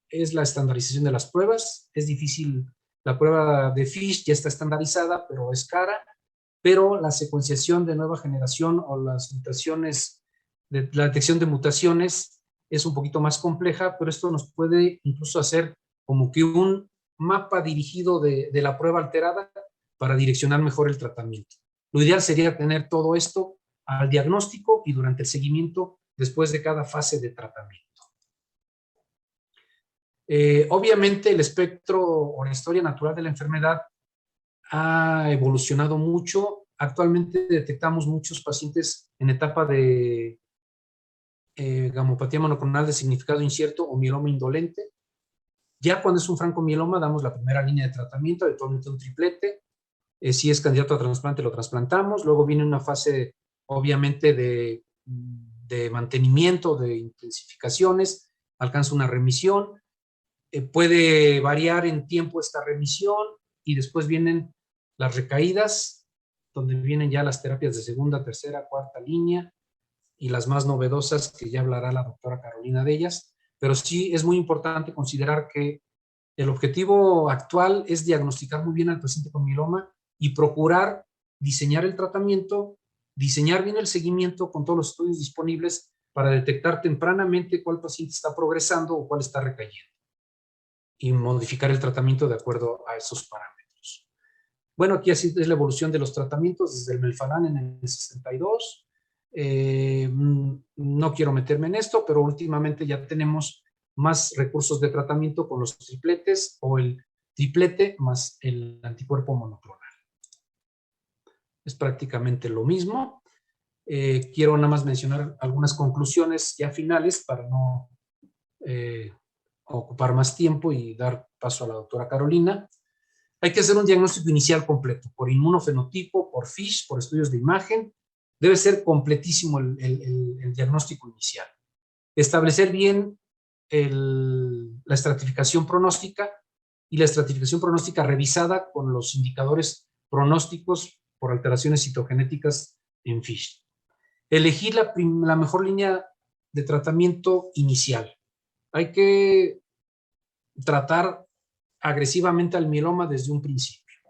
es la estandarización de las pruebas. Es difícil. La prueba de FISH ya está estandarizada, pero es cara. Pero la secuenciación de nueva generación o las mutaciones, la detección de mutaciones es un poquito más compleja, pero esto nos puede incluso hacer como que un mapa dirigido de la prueba alterada para direccionar mejor el tratamiento. Lo ideal sería tener todo esto al diagnóstico y durante el seguimiento después de cada fase de tratamiento. Obviamente el espectro o la historia natural de la enfermedad ha evolucionado mucho actualmente detectamos muchos pacientes en etapa de gamopatía monoclonal de significado incierto o mieloma indolente. Ya cuando es un francomieloma, damos la primera línea de tratamiento, habitualmente un triplete. Si es candidato a trasplante, lo trasplantamos. Luego viene una fase, obviamente, de mantenimiento, de intensificaciones, alcanza una remisión. Puede variar en tiempo esta remisión y después vienen las recaídas, donde vienen ya las terapias de segunda, tercera, cuarta línea y las más novedosas que ya hablará la doctora Carolina de ellas. Pero sí es muy importante considerar que el objetivo actual es diagnosticar muy bien al paciente con mieloma y procurar diseñar el tratamiento, diseñar bien el seguimiento con todos los estudios disponibles para detectar tempranamente cuál paciente está progresando o cuál está recayendo y modificar el tratamiento de acuerdo a esos parámetros. Bueno, aquí así es la evolución de los tratamientos desde el Melphalan en el 62. No quiero meterme en esto, pero últimamente ya tenemos más recursos de tratamiento con los tripletes o el triplete más el anticuerpo monoclonal. Es prácticamente lo mismo. Quiero nada más mencionar algunas conclusiones ya finales para no ocupar más tiempo y dar paso a la doctora Carolina. Hay que hacer un diagnóstico inicial completo, por inmunofenotipo, por FISH, por estudios de imagen. Debe ser completísimo el diagnóstico inicial. Establecer bien la estratificación pronóstica y la estratificación pronóstica revisada con los indicadores pronósticos por alteraciones citogenéticas en FISH. Elegir la mejor línea de tratamiento inicial. Hay que tratar agresivamente al mieloma desde un principio,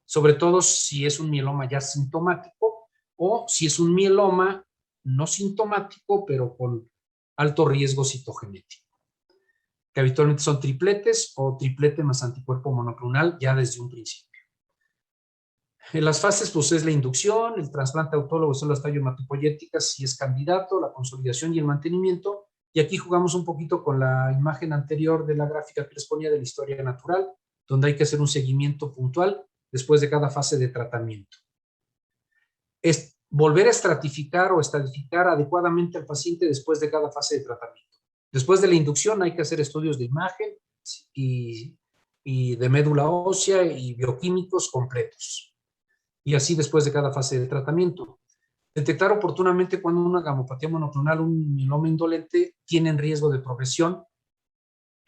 sobre todo si es un mieloma ya sintomático o si es un mieloma no sintomático pero con alto riesgo citogenético, que habitualmente son tripletes o triplete más anticuerpo monoclonal ya desde un principio. En las fases pues es la inducción, el trasplante autólogo, células tallo hematopoyéticas si es candidato, la consolidación y el mantenimiento. Y aquí jugamos un poquito con la imagen anterior de la gráfica que les ponía de la historia natural, donde hay que hacer un seguimiento puntual después de cada fase de tratamiento. Es volver a estratificar o estratificar adecuadamente al paciente después de cada fase de tratamiento. Después de la inducción hay que hacer estudios de imagen y de médula ósea y bioquímicos completos. Y así después de cada fase de tratamiento. Detectar oportunamente cuando una gamopatía monoclonal, un mieloma indolente, tiene en riesgo de progresión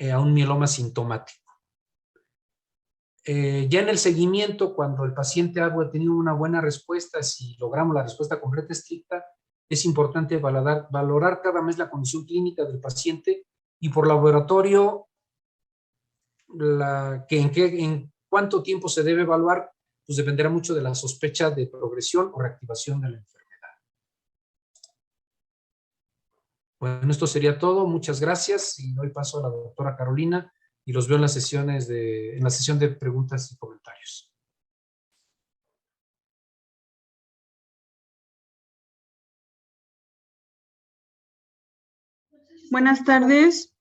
a un mieloma sintomático. Ya en el seguimiento, cuando el paciente ha tenido una buena respuesta, si logramos la respuesta completa estricta, es importante valorar cada mes la condición clínica del paciente y por laboratorio en cuánto tiempo se debe evaluar, pues dependerá mucho de la sospecha de progresión o reactivación de la enfermedad. Bueno, esto sería todo. Muchas gracias y doy paso a la doctora Carolina y los veo en la sesión de preguntas y comentarios. Buenas tardes.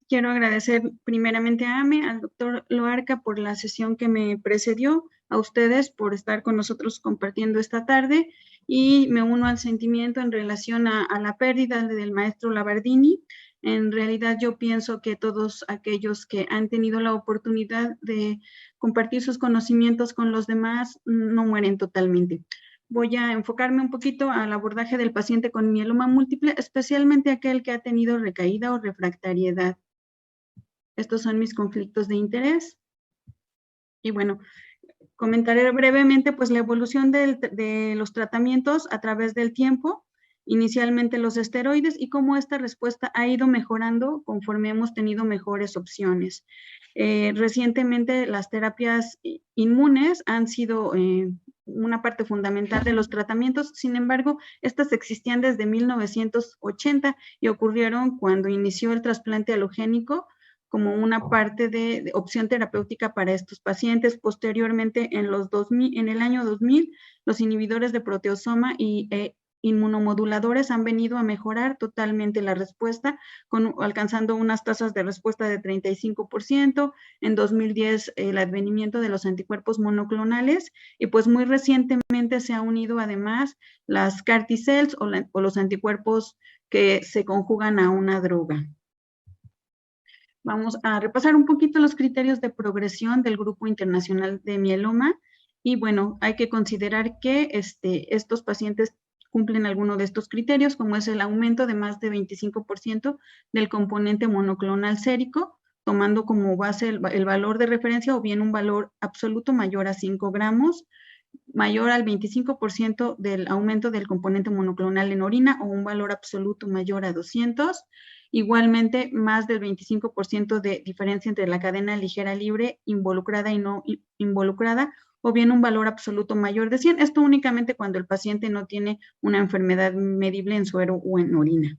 Quiero agradecer primeramente a AME, al doctor Loarca por la sesión que me precedió, a ustedes por estar con nosotros compartiendo esta tarde y me uno al sentimiento en relación a la pérdida del maestro Labardini. En realidad yo pienso que todos aquellos que han tenido la oportunidad de compartir sus conocimientos con los demás no mueren totalmente. Voy a enfocarme un poquito al abordaje del paciente con mieloma múltiple, especialmente aquel que ha tenido recaída o refractariedad. Estos son mis conflictos de interés. Y bueno, comentaré brevemente pues la evolución de los tratamientos a través del tiempo, inicialmente los esteroides y cómo esta respuesta ha ido mejorando conforme hemos tenido mejores opciones. Recientemente las terapias inmunes han sido una parte fundamental de los tratamientos, sin embargo, estas existían desde 1980 y ocurrieron cuando inició el trasplante alogénico como una parte de opción terapéutica para estos pacientes. Posteriormente, en el año 2000, los inhibidores de proteasoma y inmunomoduladores han venido a mejorar totalmente la respuesta, alcanzando unas tasas de respuesta de 35%, en 2010 el advenimiento de los anticuerpos monoclonales, y pues muy recientemente se ha unido además las CAR T-cells o los anticuerpos que se conjugan a una droga. Vamos a repasar un poquito los criterios de progresión del Grupo Internacional de Mieloma. Y bueno, hay que considerar que estos pacientes cumplen alguno de estos criterios, como es el aumento de más de 25% del componente monoclonal sérico, tomando como base el valor de referencia o bien un valor absoluto mayor a 5 gramos, mayor al 25% del aumento del componente monoclonal en orina o un valor absoluto mayor a 200. Igualmente, más del 25% de diferencia entre la cadena ligera libre involucrada y no involucrada, o bien un valor absoluto mayor de 100. Esto únicamente cuando el paciente no tiene una enfermedad medible en suero o en orina.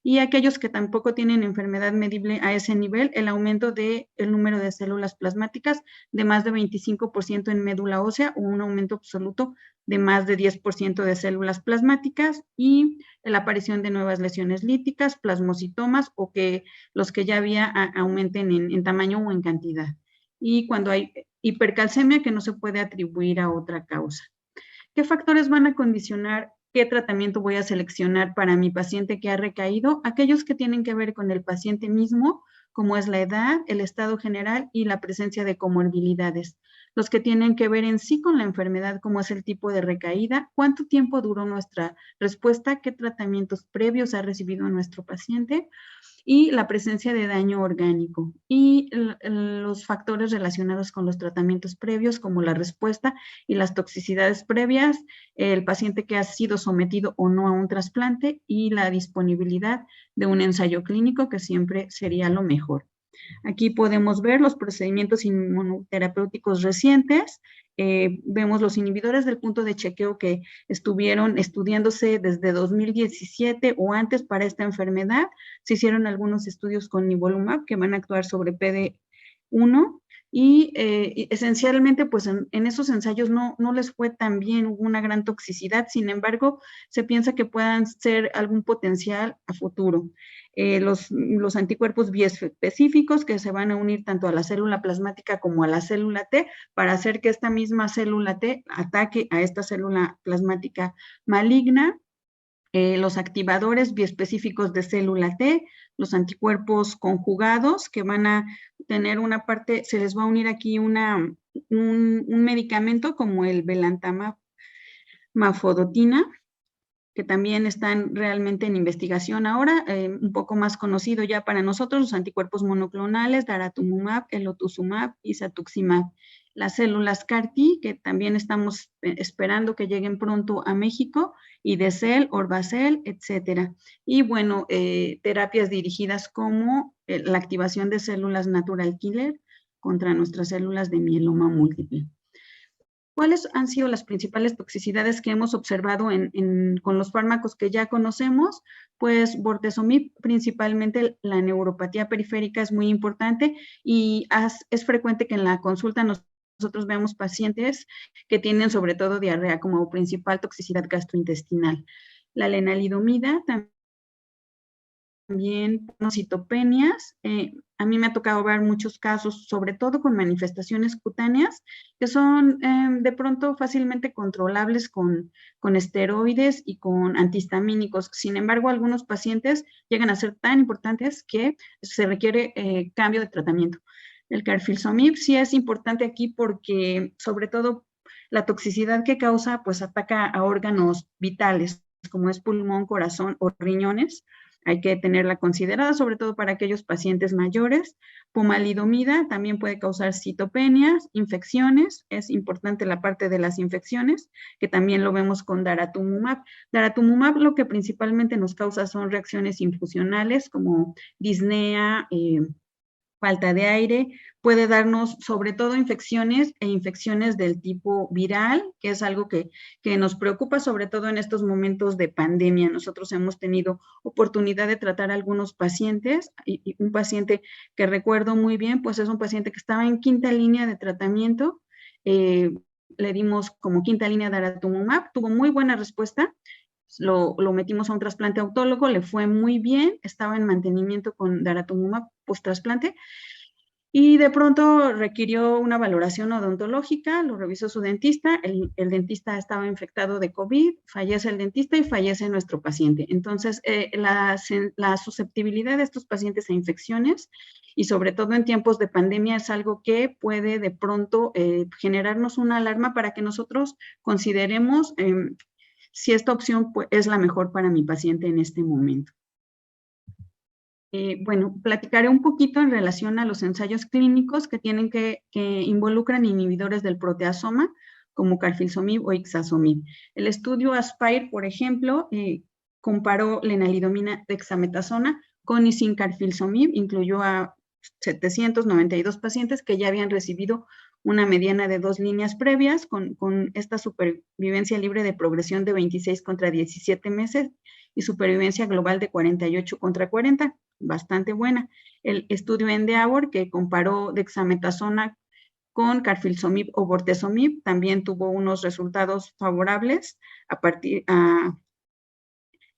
Y aquellos que tampoco tienen enfermedad medible a ese nivel, el aumento del número de células plasmáticas de más de 25% en médula ósea o un aumento absoluto de más de 10% de células plasmáticas, y la aparición de nuevas lesiones líticas, plasmocitomas, o que los que ya había aumenten en tamaño o en cantidad. Y cuando hay hipercalcemia que no se puede atribuir a otra causa. ¿Qué factores van a condicionar qué tratamiento voy a seleccionar para mi paciente que ha recaído? Aquellos que tienen que ver con el paciente mismo, como es la edad, el estado general y la presencia de comorbilidades. Los que tienen que ver en sí con la enfermedad, como es el tipo de recaída, cuánto tiempo duró nuestra respuesta, qué tratamientos previos ha recibido nuestro paciente, y la presencia de daño orgánico, y los factores relacionados con los tratamientos previos, como la respuesta y las toxicidades previas, el paciente que ha sido sometido o no a un trasplante, y la disponibilidad de un ensayo clínico, que siempre sería lo mejor. Aquí podemos ver los procedimientos inmunoterapéuticos recientes. Vemos los inhibidores del punto de chequeo que estuvieron estudiándose desde 2017 o antes para esta enfermedad. Se hicieron algunos estudios con nivolumab que van a actuar sobre PD-1, y esencialmente pues en esos ensayos no les fue tan bien, hubo una gran toxicidad. Sin embargo, se piensa que puedan ser algún potencial a futuro. Los anticuerpos biespecíficos que se van a unir tanto a la célula plasmática como a la célula T para hacer que esta misma célula T ataque a esta célula plasmática maligna. Los activadores biespecíficos de célula T, los anticuerpos conjugados que van a tener una parte, se les va a unir aquí un medicamento como el belantamab mafodotina, que también están realmente en investigación ahora, un poco más conocido ya para nosotros, los anticuerpos monoclonales, daratumumab, elotuzumab y cetuximab. Las células CAR-T, que también estamos esperando que lleguen pronto a México, Idecel, Orbacel, etcétera. Y bueno, terapias dirigidas como la activación de células natural killer contra nuestras células de mieloma múltiple. ¿Cuáles han sido las principales toxicidades que hemos observado con los fármacos que ya conocemos? Pues bortezomib, principalmente la neuropatía periférica es muy importante, y es frecuente que en la consulta nosotros vemos pacientes que tienen sobre todo diarrea como principal toxicidad gastrointestinal. La lenalidomida también citopenias. A mí me ha tocado ver muchos casos, sobre todo con manifestaciones cutáneas, que son de pronto fácilmente controlables con esteroides y con antihistamínicos. Sin embargo, algunos pacientes llegan a ser tan importantes que se requiere cambio de tratamiento. El carfilzomib sí es importante aquí porque, sobre todo, la toxicidad que causa, pues ataca a órganos vitales, como es pulmón, corazón o riñones. Hay que tenerla considerada, sobre todo para aquellos pacientes mayores. Pomalidomida también puede causar citopenias, infecciones. Es importante la parte de las infecciones, que también lo vemos con daratumumab. Daratumumab lo que principalmente nos causa son reacciones infusionales como disnea, falta de aire. Puede darnos sobre todo infecciones del tipo viral, que es algo que nos preocupa sobre todo en estos momentos de pandemia. Nosotros hemos tenido oportunidad de tratar a algunos pacientes, y un paciente que recuerdo muy bien, pues es un paciente que estaba en quinta línea de tratamiento. Le dimos como quinta línea daratumumab, tuvo muy buena respuesta, lo metimos a un trasplante autólogo, le fue muy bien, estaba en mantenimiento con daratumumab post-trasplante, y de pronto requirió una valoración odontológica, lo revisó su dentista, el dentista estaba infectado de COVID, fallece el dentista y fallece nuestro paciente. Entonces, la susceptibilidad de estos pacientes a infecciones y sobre todo en tiempos de pandemia es algo que puede de pronto generarnos una alarma para que nosotros consideremos si esta opción pues, es la mejor para mi paciente en este momento. Bueno, platicaré un poquito en relación a los ensayos clínicos que involucran inhibidores del proteasoma, como carfilzomib o ixazomib. El estudio ASPIRE, por ejemplo, comparó lenalidomida dexametasona con carfilzomib, incluyó a 792 pacientes que ya habían recibido una mediana de 2 líneas previas, con esta supervivencia libre de progresión de 26 contra 17 meses y supervivencia global de 48 contra 40, bastante buena. El estudio Endeavor, que comparó dexametasona con carfilzomib o bortezomib, también tuvo unos resultados favorables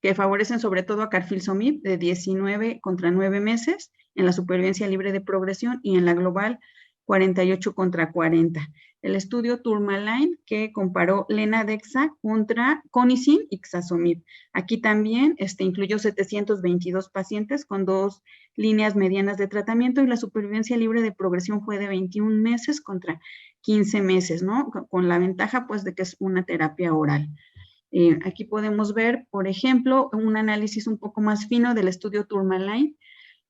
que favorecen sobre todo a carfilzomib de 19 contra 9 meses en la supervivencia libre de progresión y en la global 48 contra 40. El estudio Tourmaline que comparó Lena-Dexa contra Conicin y Ixazomib. Aquí también incluyó 722 pacientes con 2 líneas medianas de tratamiento y la supervivencia libre de progresión fue de 21 meses contra 15 meses, ¿no? Con la ventaja pues de que es una terapia oral. Aquí podemos ver, por ejemplo, un análisis un poco más fino del estudio Tourmaline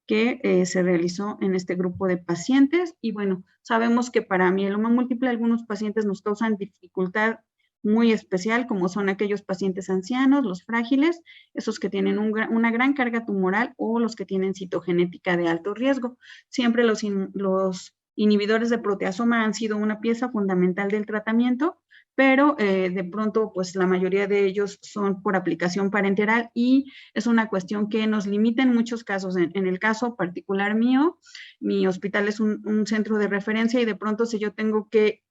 que se realizó en este grupo de pacientes. Y bueno, sabemos que para mieloma múltiple algunos pacientes nos causan dificultad muy especial, como son aquellos pacientes ancianos, los frágiles, esos que tienen una gran carga tumoral o los que tienen citogenética de alto riesgo. Siempre los inhibidores de proteasoma han sido una pieza fundamental del tratamiento, pero de pronto pues la mayoría de ellos son por aplicación parenteral y es una cuestión que nos limita en muchos casos. En el caso particular mío, mi hospital es un centro de referencia y de pronto si yo tengo que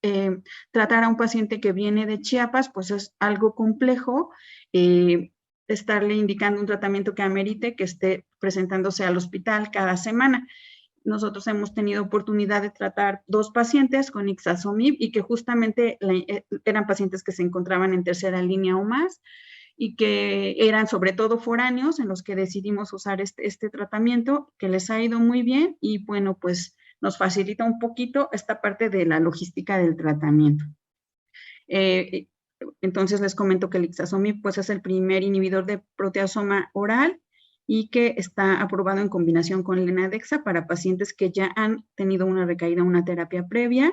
tratar a un paciente que viene de Chiapas, pues es algo complejo estarle indicando un tratamiento que amerite que esté presentándose al hospital cada semana. Nosotros hemos tenido oportunidad de tratar 2 pacientes con ixazomib y que justamente eran pacientes que se encontraban en tercera línea o más y que eran sobre todo foráneos en los que decidimos usar este tratamiento, que les ha ido muy bien y bueno, pues nos facilita un poquito esta parte de la logística del tratamiento. Entonces les comento que el ixazomib pues es el primer inhibidor de proteasoma oral y que está aprobado en combinación con Lena-Dexa para pacientes que ya han tenido una recaída, una terapia previa.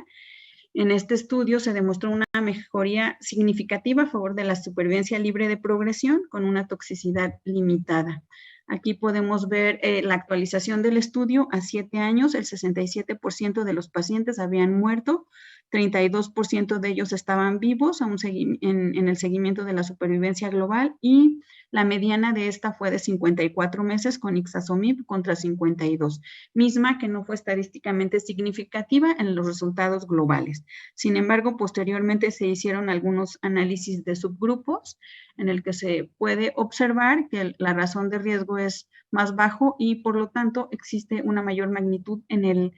En este estudio se demostró una mejoría significativa a favor de la supervivencia libre de progresión con una toxicidad limitada. Aquí podemos ver la actualización del estudio a 7 años, el 67% de los pacientes habían muerto, 32% de ellos estaban vivos en el seguimiento de la supervivencia global y la mediana de esta fue de 54 meses con ixazomib contra 52, misma que no fue estadísticamente significativa en los resultados globales. Sin embargo, posteriormente se hicieron algunos análisis de subgrupos en el que se puede observar que la razón de riesgo es más bajo y por lo tanto existe una mayor magnitud en el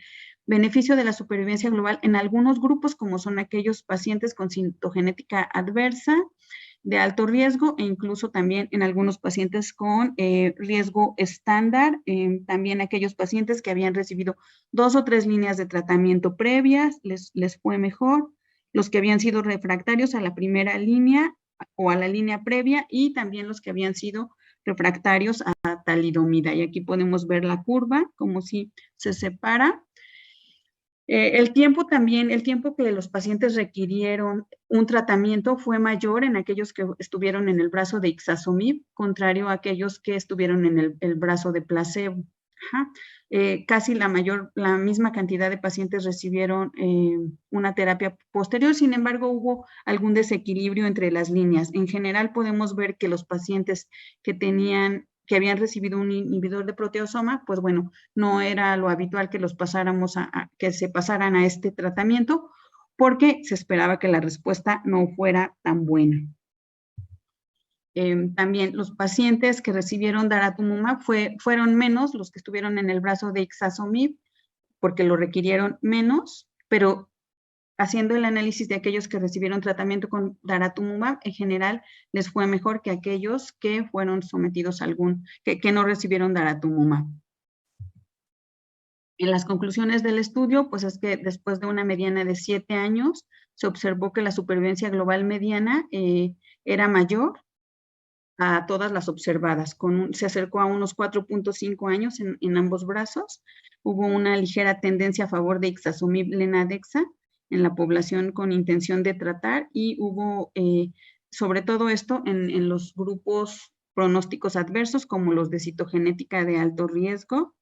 beneficio de la supervivencia global en algunos grupos como son aquellos pacientes con citogenética adversa de alto riesgo e incluso también en algunos pacientes con riesgo estándar, también aquellos pacientes que habían recibido 2 o 3 líneas de tratamiento previas, les fue mejor, los que habían sido refractarios a la primera línea o a la línea previa y también los que habían sido refractarios a talidomida. Y aquí podemos ver la curva, como si se separa. El tiempo que los pacientes requirieron un tratamiento fue mayor en aquellos que estuvieron en el brazo de ixazomib, contrario a aquellos que estuvieron en el brazo de placebo. Casi la misma cantidad de pacientes recibieron una terapia posterior, sin embargo hubo algún desequilibrio entre las líneas. En general podemos ver que los pacientes que habían recibido un inhibidor de proteasoma, pues bueno, no era lo habitual que que se pasaran a este tratamiento, porque se esperaba que la respuesta no fuera tan buena. También los pacientes que recibieron daratumumab fueron menos los que estuvieron en el brazo de ixazomib, porque lo requirieron menos, pero haciendo el análisis de aquellos que recibieron tratamiento con daratumumab, en general les fue mejor que aquellos que fueron sometidos a que no recibieron daratumumab. En las conclusiones del estudio, pues es que después de una mediana de 7 años, se observó que la supervivencia global mediana era mayor a todas las observadas, se acercó a unos 4.5 años en ambos brazos. Hubo una ligera tendencia a favor de ixazomib-lenadexa en la población con intención de tratar, y hubo, sobre todo esto, en los grupos pronósticos adversos, como los de citogenética de alto riesgo.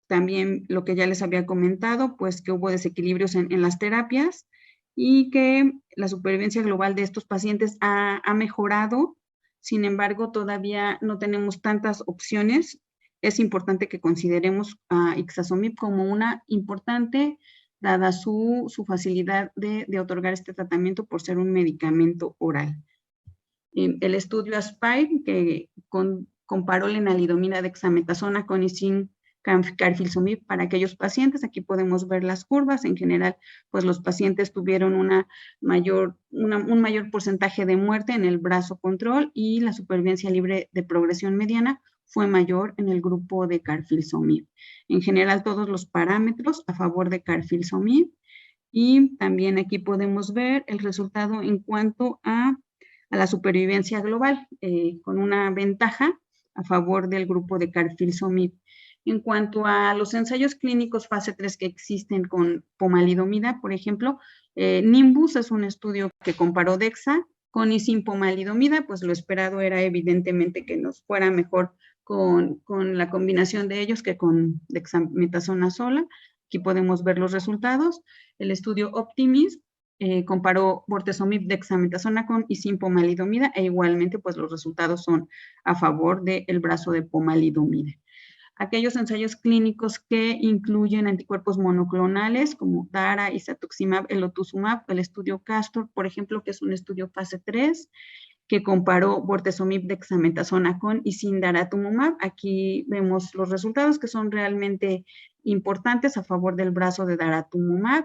También lo que ya les había comentado, pues que hubo desequilibrios en las terapias, y que la supervivencia global de estos pacientes ha mejorado. Sin embargo, todavía no tenemos tantas opciones. Es importante que consideremos a ixazomib como una importante, dada su facilidad de otorgar este tratamiento por ser un medicamento oral. El estudio ASPIRE, que comparó lenalidomida dexametasona con carfilzomib para aquellos pacientes. Aquí podemos ver las curvas. En general, pues los pacientes tuvieron un mayor porcentaje de muerte en el brazo control, y la supervivencia libre de progresión mediana fue mayor en el grupo de carfilzomib. En general, todos los parámetros a favor de carfilzomib, y también aquí podemos ver el resultado en cuanto a la supervivencia global, con una ventaja a favor del grupo de carfilzomib. En cuanto a los ensayos clínicos fase 3 que existen con pomalidomida, por ejemplo, Nimbus es un estudio que comparó dexa con y sin pomalidomida. Pues lo esperado era evidentemente que nos fuera mejor con la combinación de ellos que con dexametasona sola. Aquí podemos ver los resultados. El estudio Optimis comparó bortezomib dexametasona con y sin pomalidomida, e igualmente pues los resultados son a favor del brazo de pomalidomida. Aquellos ensayos clínicos que incluyen anticuerpos monoclonales como dara, isatuximab, elotuzumab, el estudio Castor, por ejemplo, que es un estudio fase 3, que comparó bortezomib dexametasona con y sin daratumumab. Aquí vemos los resultados, que son realmente importantes a favor del brazo de daratumumab.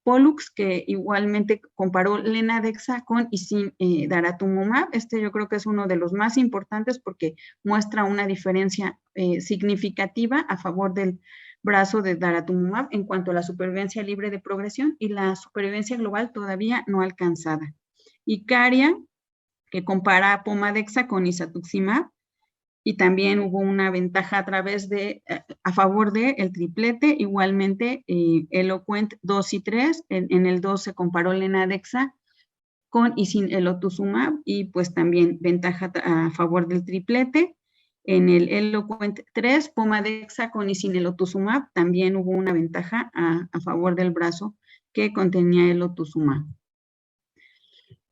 Pollux, que igualmente comparó lenadexa con y sin daratumumab. Yo creo que es uno de los más importantes porque muestra una diferencia significativa a favor del brazo de daratumumab en cuanto a la supervivencia libre de progresión y la supervivencia global todavía no alcanzada. Icaria, que compara pomadexa con isatuximab, y también hubo una ventaja a favor del triplete. Igualmente, Eloquent 2 y 3, en el 2 se comparó lenadexa con y sin elotuzumab, y pues también ventaja a favor del triplete. En el Eloquent 3, pomadexa con y sin elotuzumab, también hubo una ventaja a favor del brazo que contenía elotuzumab.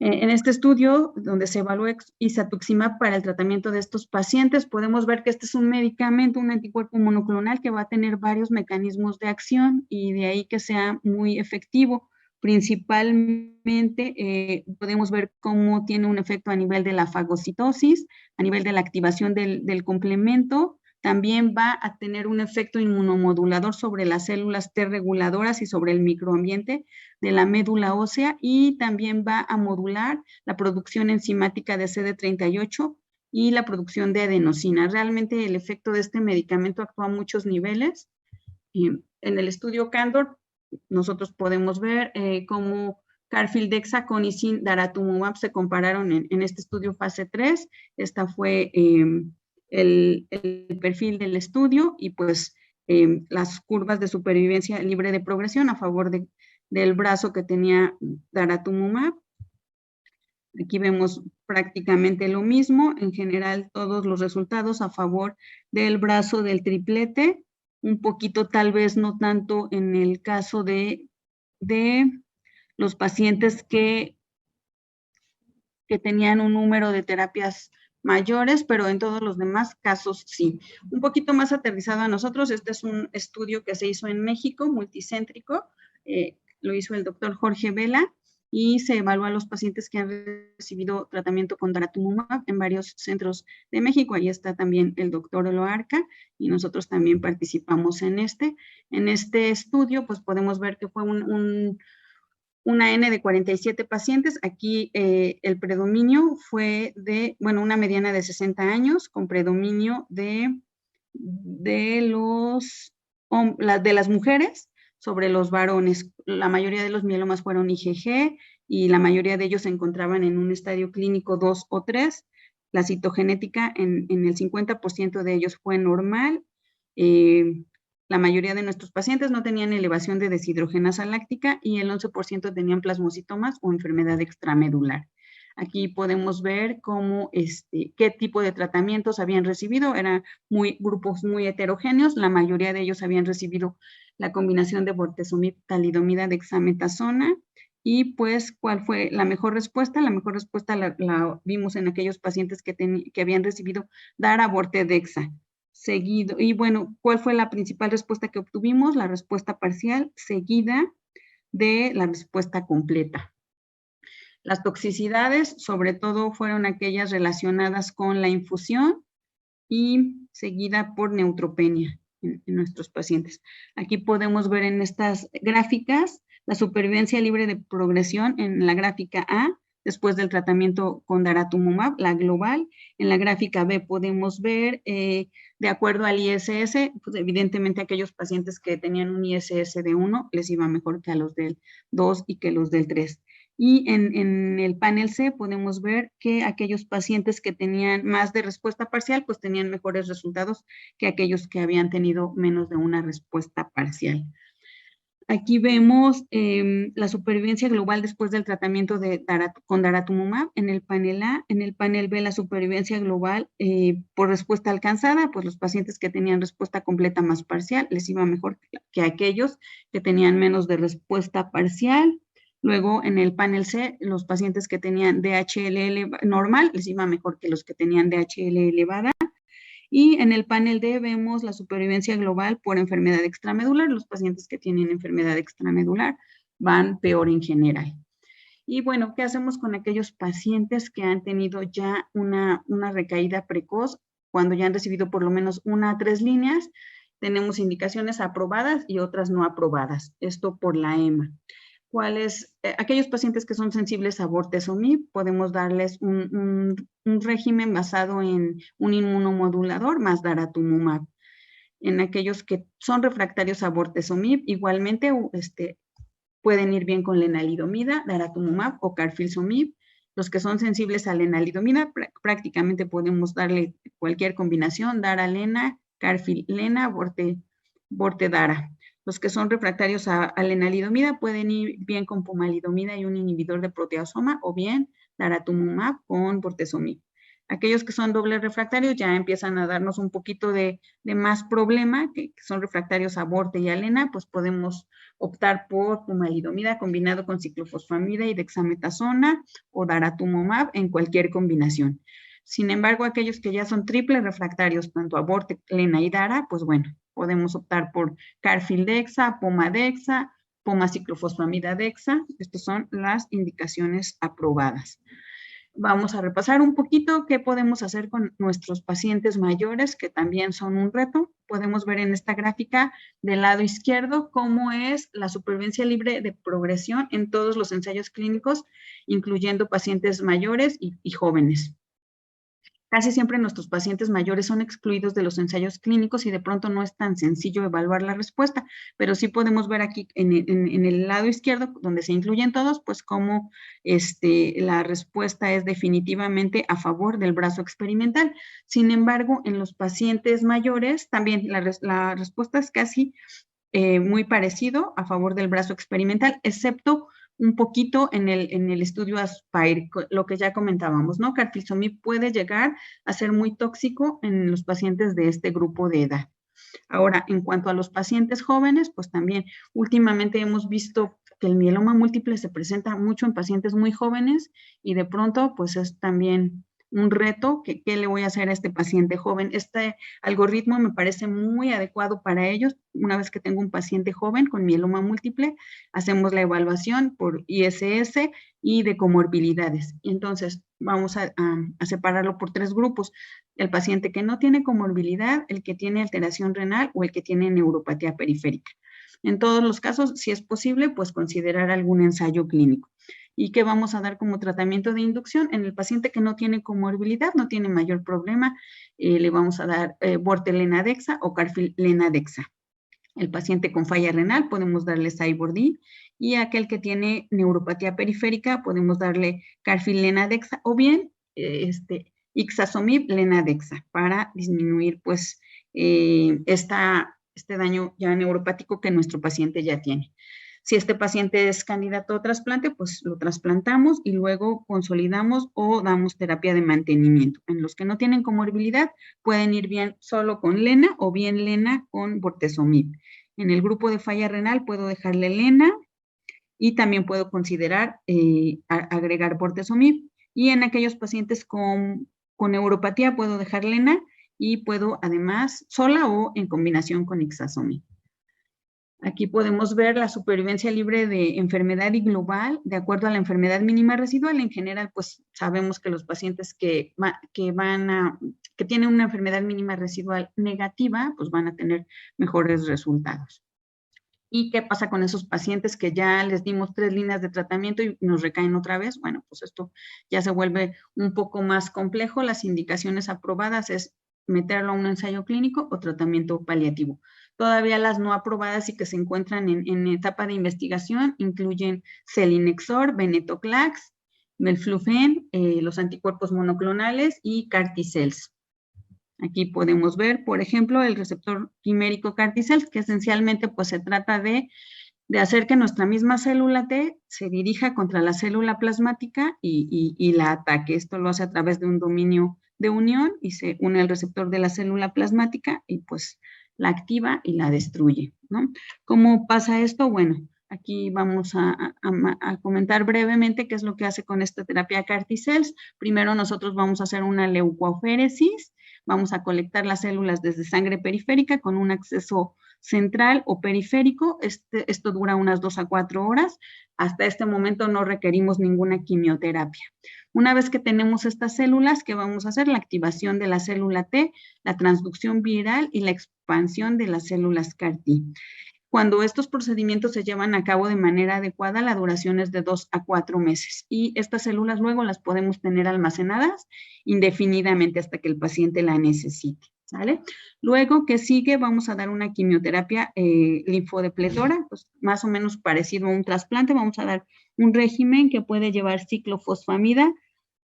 En este estudio, donde se evaluó isatuximab para el tratamiento de estos pacientes, podemos ver que este es un medicamento, un anticuerpo monoclonal que va a tener varios mecanismos de acción, y de ahí que sea muy efectivo. Principalmente podemos ver cómo tiene un efecto a nivel de la fagocitosis, a nivel de la activación del complemento. También va a tener un efecto inmunomodulador sobre las células T reguladoras y sobre el microambiente de la médula ósea, y también va a modular la producción enzimática de CD38 y la producción de adenosina. Realmente el efecto de este medicamento actúa a muchos niveles. En el estudio Candor, nosotros podemos ver cómo carfildexa con y sin daratumumab se compararon en este estudio fase 3. Esta fue el perfil del estudio, y pues las curvas de supervivencia libre de progresión a favor del brazo que tenía daratumumab. Aquí vemos prácticamente lo mismo. En general, todos los resultados a favor del brazo del triplete. Un poquito, tal vez no tanto en el caso de los pacientes que tenían un número de terapias mayores, pero en todos los demás casos sí. Un poquito más aterrizado a nosotros, este es un estudio que se hizo en México, multicéntrico, lo hizo el doctor Jorge Vela, y se evalúa a los pacientes que han recibido tratamiento con daratumumab en varios centros de México. Ahí está también el doctor Loarca y nosotros también participamos en este. En este estudio, pues podemos ver que fue una N de 47 pacientes. Aquí el predominio fue de, bueno, una mediana de 60 años con predominio de las mujeres sobre los varones. La mayoría de los mielomas fueron IgG y la mayoría de ellos se encontraban en un estadio clínico 2 o 3. La citogenética en el 50% de ellos fue normal. La mayoría de nuestros pacientes no tenían elevación de deshidrogenasa láctica y el 11% tenían plasmocitomas o enfermedad extramedular. Aquí podemos ver cómo, qué tipo de tratamientos habían recibido. Eran grupos muy heterogéneos. La mayoría de ellos habían recibido la combinación de bortezomib, talidomida, dexametasona. Y pues, ¿cuál fue la mejor respuesta? La mejor respuesta la vimos en aquellos pacientes que habían recibido dara-bortedexa. Seguido, y bueno, ¿cuál fue la principal respuesta que obtuvimos? La respuesta parcial seguida de la respuesta completa. Las toxicidades, sobre todo, fueron aquellas relacionadas con la infusión y seguida por neutropenia en nuestros pacientes. Aquí podemos ver en estas gráficas la supervivencia libre de progresión en la gráfica A, después del tratamiento con daratumumab, la global. En la gráfica B podemos ver, de acuerdo al ISS, pues evidentemente aquellos pacientes que tenían un ISS de 1 les iba mejor que a los del 2 y que los del 3. Y en el panel C podemos ver que aquellos pacientes que tenían más de respuesta parcial, pues tenían mejores resultados que aquellos que habían tenido menos de una respuesta parcial. Aquí vemos la supervivencia global después del tratamiento con daratumumab en el panel A. En el panel B, la supervivencia global por respuesta alcanzada, pues los pacientes que tenían respuesta completa más parcial les iba mejor que aquellos que tenían menos de respuesta parcial. Luego, en el panel C, los pacientes que tenían DHL normal les iba mejor que los que tenían DHL elevada. Y en el panel D vemos la supervivencia global por enfermedad extramedular. Los pacientes que tienen enfermedad extramedular van peor en general. Y bueno, ¿qué hacemos con aquellos pacientes que han tenido ya una recaída precoz cuando ya han recibido por lo menos 1 a 3 líneas? Tenemos indicaciones aprobadas y otras no aprobadas. Esto por la EMA. Aquellos pacientes que son sensibles a bortezomib, podemos darles un régimen basado en un inmunomodulador más daratumumab. En aquellos que son refractarios a bortezomib, igualmente pueden ir bien con lenalidomida, daratumumab o carfilzomib. Los que son sensibles a lenalidomida, prácticamente podemos darle cualquier combinación, dara-lena, carfil-lena, borte-dara. Los que son refractarios a lenalidomida pueden ir bien con pomalidomida y un inhibidor de proteasoma o bien daratumumab con bortezomib. Aquellos que son doble refractarios ya empiezan a darnos un poquito de más problema, que son refractarios a borte y a lena, pues podemos optar por pomalidomida combinado con ciclofosfamida y dexametasona o daratumumab en cualquier combinación. Sin embargo, aquellos que ya son triple refractarios, tanto a borte, lena y dara, pues bueno, podemos optar por carfildexa, pomadexa, pomaciclofosfamida-dexa. Estas son las indicaciones aprobadas. Vamos a repasar un poquito qué podemos hacer con nuestros pacientes mayores, que también son un reto. Podemos ver en esta gráfica del lado izquierdo cómo es la supervivencia libre de progresión en todos los ensayos clínicos, incluyendo pacientes mayores y jóvenes. Casi siempre nuestros pacientes mayores son excluidos de los ensayos clínicos y de pronto no es tan sencillo evaluar la respuesta, pero sí podemos ver aquí en el lado izquierdo, donde se incluyen todos, pues cómo la respuesta es definitivamente a favor del brazo experimental. Sin embargo, en los pacientes mayores también la respuesta es casi muy parecido a favor del brazo experimental, excepto un poquito en el estudio ASPIRE, lo que ya comentábamos, ¿no? Carfilzomib puede llegar a ser muy tóxico en los pacientes de este grupo de edad. Ahora, en cuanto a los pacientes jóvenes, pues también últimamente hemos visto que el mieloma múltiple se presenta mucho en pacientes muy jóvenes y de pronto, pues es también un reto, ¿qué le voy a hacer a este paciente joven? Este algoritmo me parece muy adecuado para ellos. Una vez que tengo un paciente joven con mieloma múltiple, hacemos la evaluación por ISS y de comorbilidades. Entonces, vamos a separarlo por 3 grupos. El paciente que no tiene comorbilidad, el que tiene alteración renal o el que tiene neuropatía periférica. En todos los casos, si es posible, pues considerar algún ensayo clínico. ¿Y qué vamos a dar como tratamiento de inducción? En el paciente que no tiene comorbilidad, no tiene mayor problema, le vamos a dar bortelenadexa o carfillenadexa. El paciente con falla renal podemos darle Cybordi, y aquel que tiene neuropatía periférica podemos darle carfillenadexa o bien ixazomib lenadexa para disminuir pues este daño ya neuropático que nuestro paciente ya tiene. Si este paciente es candidato a trasplante, pues lo trasplantamos y luego consolidamos o damos terapia de mantenimiento. En los que no tienen comorbilidad, pueden ir bien solo con lena o bien lena con bortezomib. En el grupo de falla renal puedo dejarle lena y también puedo considerar agregar bortezomib. Y en aquellos pacientes con neuropatía puedo dejar lena y puedo además sola o en combinación con ixazomib. Aquí podemos ver la supervivencia libre de enfermedad y global, de acuerdo a la enfermedad mínima residual. En general, pues sabemos que los pacientes que tienen una enfermedad mínima residual negativa, pues van a tener mejores resultados. ¿Y qué pasa con esos pacientes que ya les dimos 3 líneas de tratamiento y nos recaen otra vez? Bueno, pues esto ya se vuelve un poco más complejo. Las indicaciones aprobadas es meterlo a un ensayo clínico o tratamiento paliativo. Todavía las no aprobadas y que se encuentran en etapa de investigación incluyen selinexor, venetoclax, melflufen, los anticuerpos monoclonales y CAR-T-cells. Aquí podemos ver, por ejemplo, el receptor quimérico CAR-T-cells, que esencialmente pues se trata de hacer que nuestra misma célula T se dirija contra la célula plasmática y la ataque. Esto lo hace a través de un dominio de unión y se une al receptor de la célula plasmática y pues la activa y la destruye, ¿no? ¿Cómo pasa esto? Bueno, aquí vamos a comentar brevemente qué es lo que hace con esta terapia CAR-T-cells. Primero nosotros vamos a hacer una leucoaféresis, vamos a colectar las células desde sangre periférica con un acceso central o periférico. Esto dura unas 2 a 4 horas. Hasta este momento no requerimos ninguna quimioterapia. Una vez que tenemos estas células, ¿qué vamos a hacer? La activación de la célula T, la transducción viral y la expansión de las células CAR-T. Cuando estos procedimientos se llevan a cabo de manera adecuada, la duración es de 2 a 4 meses. Y estas células luego las podemos tener almacenadas indefinidamente hasta que el paciente la necesite, ¿sale? Luego, ¿qué sigue? Vamos a dar una quimioterapia linfodepletora, pues más o menos parecido a un trasplante. Vamos a dar un régimen que puede llevar ciclofosfamida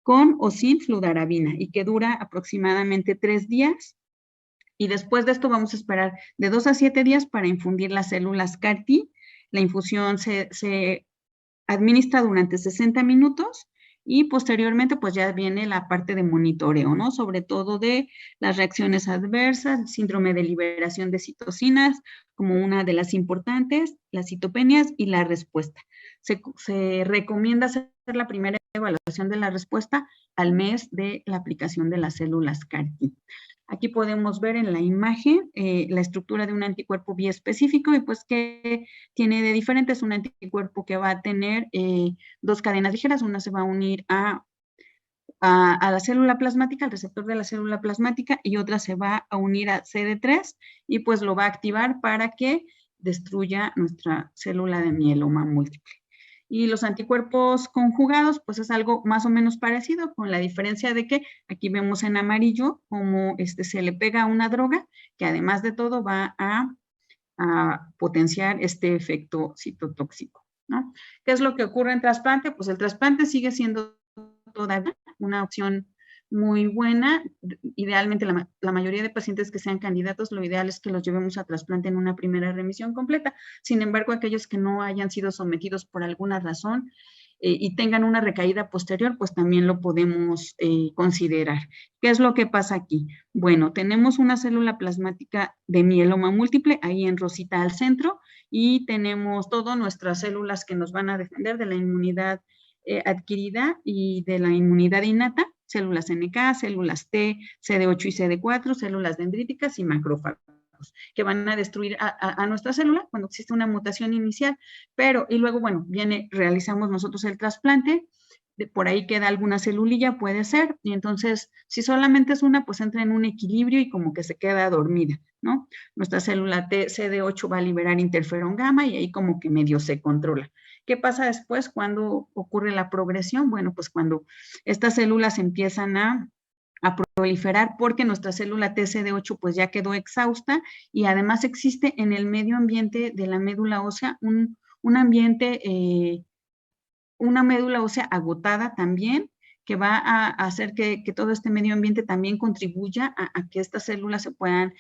con o sin fludarabina y que dura aproximadamente 3 días. Y después de esto vamos a esperar de 2 a 7 días para infundir las células CAR-T. La infusión se administra durante 60 minutos y posteriormente pues ya viene la parte de monitoreo, ¿no? Sobre todo de las reacciones adversas, el síndrome de liberación de citocinas como una de las importantes, las citopenias y la respuesta. Se recomienda hacer la primera evaluación de la respuesta al mes de la aplicación de las células CAR-T. Aquí podemos ver en la imagen la estructura de un anticuerpo biespecífico y pues que tiene de diferente. Es un anticuerpo que va a tener 2 cadenas ligeras. Una se va a unir a la célula plasmática, al receptor de la célula plasmática, y otra se va a unir a CD3 y pues lo va a activar para que destruya nuestra célula de mieloma múltiple. Y los anticuerpos conjugados, pues es algo más o menos parecido, con la diferencia de que aquí vemos en amarillo cómo se le pega una droga que además de todo va a potenciar este efecto citotóxico, ¿no? ¿Qué es lo que ocurre en trasplante? Pues el trasplante sigue siendo todavía una opción muy buena. Idealmente la mayoría de pacientes que sean candidatos, lo ideal es que los llevemos a trasplante en una primera remisión completa. Sin embargo, aquellos que no hayan sido sometidos por alguna razón y tengan una recaída posterior, pues también lo podemos considerar. ¿Qué es lo que pasa aquí? Bueno, tenemos una célula plasmática de mieloma múltiple ahí en rosita al centro y tenemos todas nuestras células que nos van a defender de la inmunidad adquirida y de la inmunidad innata. células NK, células T, CD8 y CD4, células dendríticas y macrófagos, que van a destruir a nuestra célula cuando existe una mutación inicial, y luego, bueno, realizamos nosotros el trasplante, por ahí queda alguna celulilla, puede ser, y entonces, si solamente es una, pues entra en un equilibrio y como que se queda dormida, ¿no? Nuestra célula CD8 va a liberar interferón gamma y ahí como que medio se controla. ¿Qué pasa después cuando ocurre la progresión? Bueno, pues cuando estas células empiezan a proliferar porque nuestra célula TCD8 pues ya quedó exhausta y además existe en el medio ambiente de la médula ósea una médula ósea agotada también, que va a hacer que todo este medio ambiente también contribuya a que estas células se puedan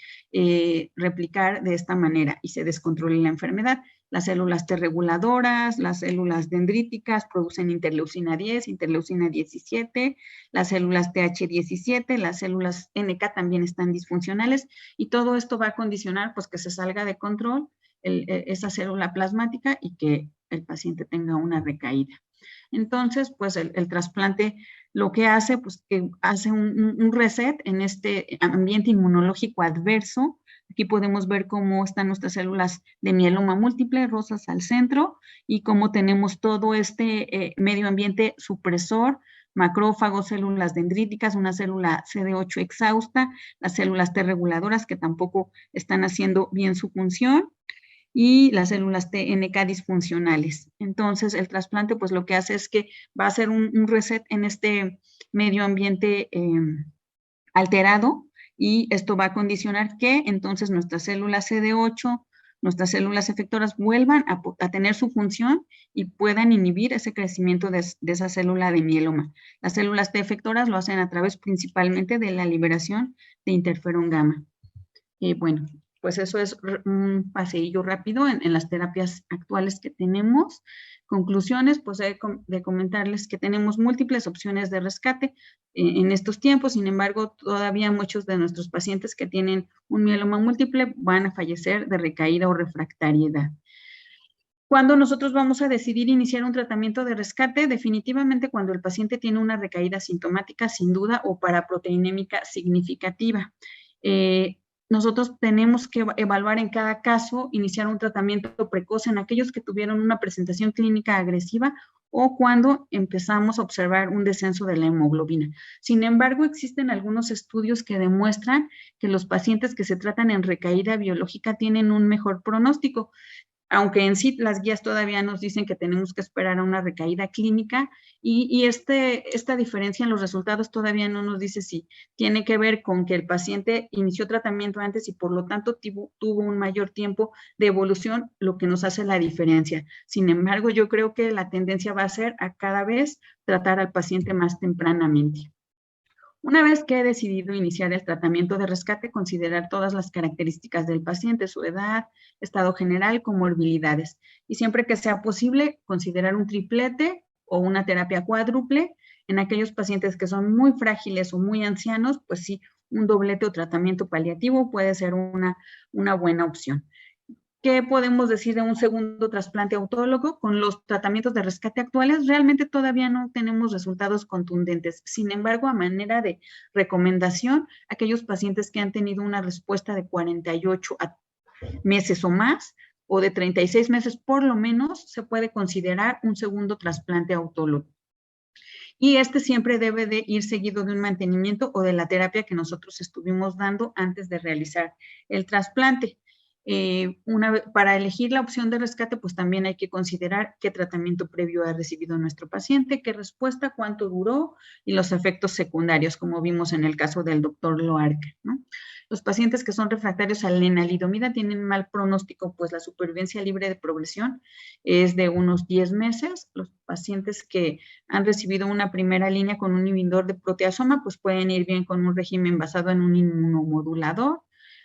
replicar de esta manera y se descontrole la enfermedad. Las células T reguladoras, las células dendríticas producen interleucina 10, interleucina 17, las células TH17, las células NK también están disfuncionales y todo esto va a condicionar pues que se salga de control esa célula plasmática y que el paciente tenga una recaída. Entonces, pues el trasplante lo que hace, pues que hace un reset en este ambiente inmunológico adverso. Aquí podemos ver cómo están nuestras células de mieloma múltiple, rosas al centro, y cómo tenemos todo este medio ambiente supresor, macrófagos, células dendríticas, una célula CD8 exhausta, las células T reguladoras que tampoco están haciendo bien su función, y las células TNK disfuncionales. Entonces, el trasplante, pues lo que hace es que va a hacer un reset en este medio ambiente alterado, y esto va a condicionar que entonces nuestras células CD8, nuestras células efectoras vuelvan a tener su función y puedan inhibir ese crecimiento de esa célula de mieloma. Las células T efectoras lo hacen a través principalmente de la liberación de interferón gamma. Bueno, pues eso es un paseillo rápido en las terapias actuales que tenemos. Conclusiones, pues de comentarles que tenemos múltiples opciones de rescate en estos tiempos. Sin embargo, todavía muchos de nuestros pacientes que tienen un mieloma múltiple van a fallecer de recaída o refractariedad. ¿Cuándo nosotros vamos a decidir iniciar un tratamiento de rescate? Definitivamente cuando el paciente tiene una recaída sintomática, sin duda, o paraproteinémica significativa. Nosotros tenemos que evaluar en cada caso, iniciar un tratamiento precoz en aquellos que tuvieron una presentación clínica agresiva o cuando empezamos a observar un descenso de la hemoglobina. Sin embargo, existen algunos estudios que demuestran que los pacientes que se tratan en recaída biológica tienen un mejor pronóstico, aunque en sí las guías todavía nos dicen que tenemos que esperar a una recaída clínica, y esta diferencia en los resultados todavía no nos dice si tiene que ver con que el paciente inició tratamiento antes y por lo tanto tuvo un mayor tiempo de evolución, lo que nos hace la diferencia. Sin embargo, yo creo que la tendencia va a ser a cada vez tratar al paciente más tempranamente. Una vez que he decidido iniciar el tratamiento de rescate, considerar todas las características del paciente, su edad, estado general, comorbilidades. Y siempre que sea posible, considerar un triplete o una terapia cuádruple. En aquellos pacientes que son muy frágiles o muy ancianos, pues sí, un doblete o tratamiento paliativo puede ser una buena opción. ¿Qué podemos decir de un segundo trasplante autólogo? Con los tratamientos de rescate actuales, realmente todavía no tenemos resultados contundentes. Sin embargo, a manera de recomendación, aquellos pacientes que han tenido una respuesta de 48 meses o más, o de 36 meses por lo menos, se puede considerar un segundo trasplante autólogo. Y este siempre debe de ir seguido de un mantenimiento o de la terapia que nosotros estuvimos dando antes de realizar el trasplante. Para elegir la opción de rescate, pues también hay que considerar qué tratamiento previo ha recibido nuestro paciente, qué respuesta, cuánto duró y los efectos secundarios, como vimos en el caso del doctor Loarca, ¿no? Los pacientes que son refractarios a lenalidomida tienen mal pronóstico, pues la supervivencia libre de progresión es de unos 10 meses. Los pacientes que han recibido una primera línea con un inhibidor de proteasoma, pues pueden ir bien con un régimen basado en un inmunomodulador.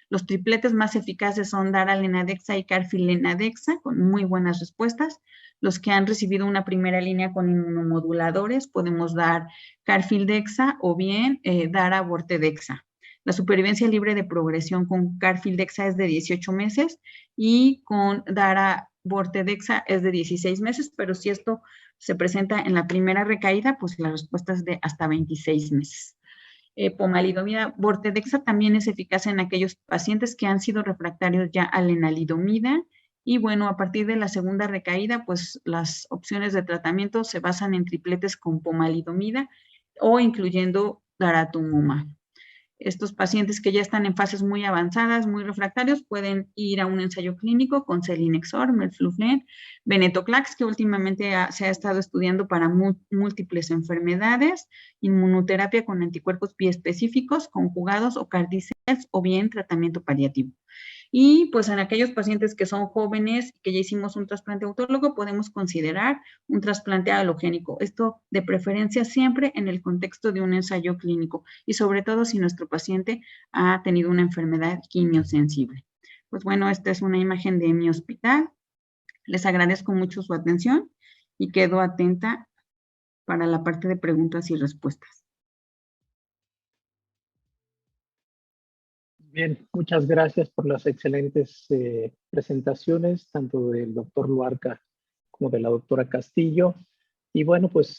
Los tripletes más eficaces son Dara-Lenadexa y Carfil-Lenadexa, con muy buenas respuestas. Los que han recibido una primera línea con inmunomoduladores, podemos dar Carfil-Dexa o bien Dara-Vortedexa. La supervivencia libre de progresión con Carfildexa es de 18 meses y con Dara-Vortedexa es de 16 meses, pero si esto se presenta en la primera recaída, pues la respuesta es de hasta 26 meses. Pomalidomida Vortedexa también es eficaz en aquellos pacientes que han sido refractarios ya a lenalidomida. Y bueno, a partir de la segunda recaída, pues las opciones de tratamiento se basan en tripletes con pomalidomida o incluyendo daratumumab. Estos pacientes que ya están en fases muy avanzadas, muy refractarios, pueden ir a un ensayo clínico con selinexor, melflufen, venetoclax, que últimamente se ha estado estudiando para múltiples enfermedades, inmunoterapia con anticuerpos biespecíficos, conjugados o CAR-T-cells, o bien tratamiento paliativo. Y pues en aquellos pacientes que son jóvenes, que ya hicimos un trasplante autólogo, podemos considerar un trasplante halogénico. Esto de preferencia siempre en el contexto de un ensayo clínico y sobre todo si nuestro paciente ha tenido una enfermedad quimiosensible. Pues bueno, esta es una imagen de mi hospital. Les agradezco mucho su atención y quedo atenta para la parte de preguntas y respuestas. Bien, muchas gracias por las excelentes presentaciones, tanto del doctor Luarca como de la doctora Castillo. Y bueno, pues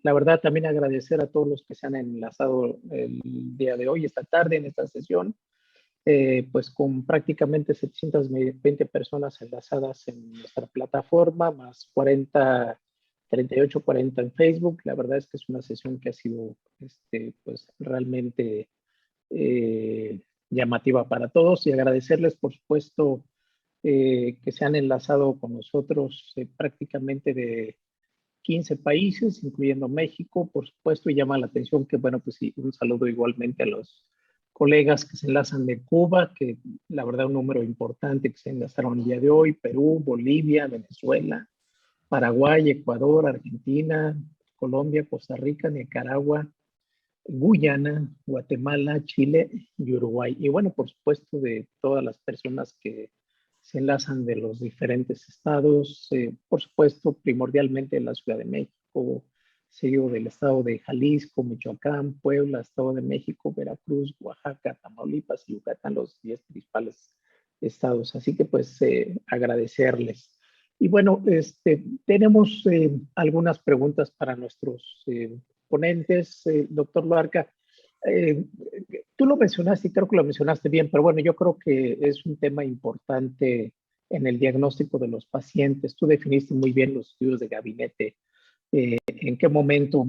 la verdad también agradecer a todos los que se han enlazado el día de hoy, esta tarde, en esta sesión, pues con prácticamente 720 personas enlazadas en nuestra plataforma, más 38, 40 en Facebook. La verdad es que es una sesión que ha sido pues realmente llamativa para todos, y agradecerles, por supuesto, que se han enlazado con nosotros prácticamente de 15 países, incluyendo México, por supuesto, y llama la atención que, bueno, pues sí, un saludo igualmente a los colegas que se enlazan de Cuba, que la verdad un número importante que se enlazaron el día de hoy, Perú, Bolivia, Venezuela, Paraguay, Ecuador, Argentina, Colombia, Costa Rica, Nicaragua, Guyana, Guatemala, Chile y Uruguay. Y bueno, por supuesto, de todas las personas que se enlazan de los diferentes estados, por supuesto, primordialmente de la Ciudad de México, seguido del estado de Jalisco, Michoacán, Puebla, Estado de México, Veracruz, Oaxaca, Tamaulipas y Yucatán, los 10 principales estados. Así que pues agradecerles. Y bueno, tenemos algunas preguntas para nuestros ponentes. Doctor Luarca, tú lo mencionaste y creo que lo mencionaste bien, pero bueno, yo creo que es un tema importante en el diagnóstico de los pacientes. Tú definiste muy bien los estudios de gabinete. ¿En qué momento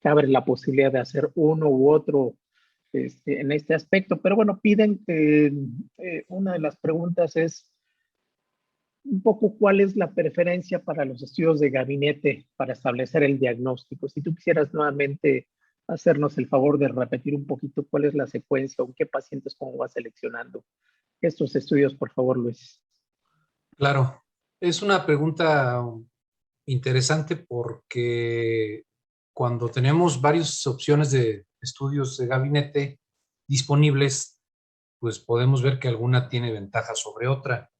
cabe la posibilidad de hacer uno u otro en este aspecto? Pero bueno, piden que una de las preguntas es un poco cuál es la preferencia para los estudios de gabinete para establecer el diagnóstico. Si tú quisieras nuevamente hacernos el favor de repetir un poquito cuál es la secuencia o qué pacientes cómo vas seleccionando estos estudios, por favor, Luis. Claro, es una pregunta interesante porque cuando tenemos varias opciones de estudios de gabinete disponibles, pues podemos ver que alguna tiene ventaja sobre otra.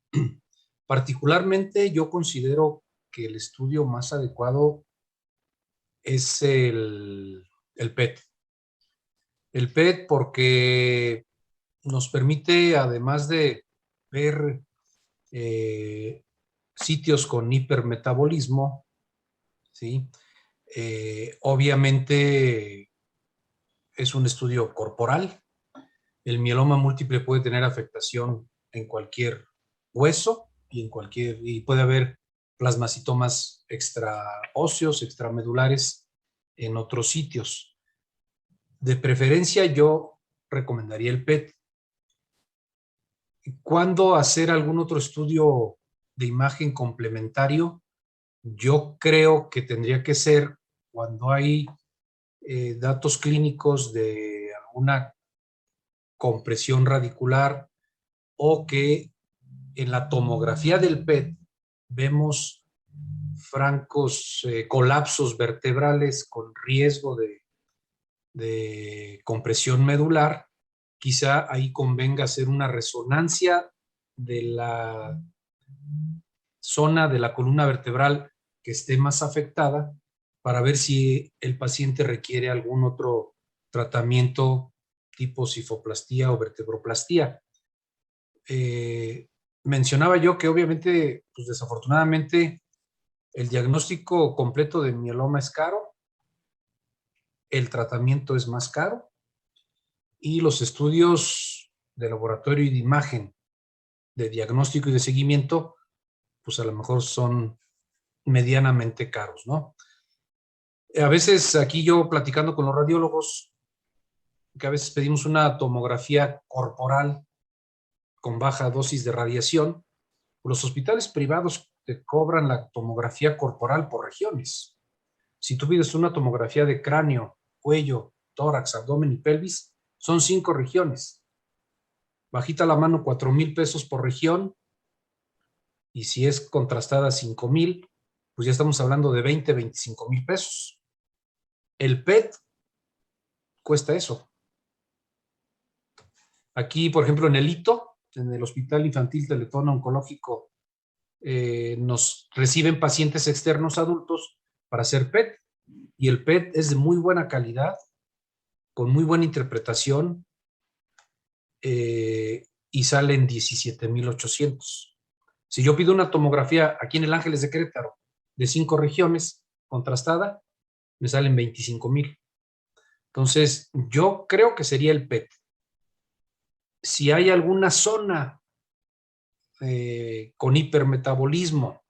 Particularmente yo considero que el estudio más adecuado es el PET. El PET porque nos permite, además de ver sitios con hipermetabolismo, ¿sí? Obviamente es un estudio corporal. El mieloma múltiple puede tener afectación en cualquier hueso y puede haber plasmacitomas extraóseos, extramedulares en otros sitios. De preferencia yo recomendaría el PET. ¿Cuándo hacer algún otro estudio de imagen complementario? Yo creo que tendría que ser cuando hay datos clínicos de alguna compresión radicular o que en la tomografía del PET vemos francos colapsos vertebrales con riesgo de compresión medular. Quizá ahí convenga hacer una resonancia de la zona de la columna vertebral que esté más afectada para ver si el paciente requiere algún otro tratamiento tipo cifoplastía o vertebroplastía. Mencionaba yo que obviamente, pues desafortunadamente, el diagnóstico completo de mieloma es caro, el tratamiento es más caro y los estudios de laboratorio y de imagen, de diagnóstico y de seguimiento, pues a lo mejor son medianamente caros, ¿no? A veces aquí yo platicando con los radiólogos, que a veces pedimos una tomografía corporal con baja dosis de radiación, los hospitales privados te cobran la tomografía corporal por regiones. Si tú pides una tomografía de cráneo, cuello, tórax, abdomen y pelvis, son 5 regiones. Bajita la mano, 4,000 pesos por región, y si es contrastada 5,000, pues ya estamos hablando de 25,000 pesos. El PET cuesta eso. Aquí, por ejemplo, en el ITO, en el Hospital Infantil Teletón Oncológico, nos reciben pacientes externos adultos para hacer PET, y el PET es de muy buena calidad, con muy buena interpretación, y salen 17,800. Si yo pido una tomografía aquí en el Ángeles de Querétaro de 5 regiones contrastada, me salen 25,000. Entonces, yo creo que sería el PET. Si hay alguna zona con hipermetabolismo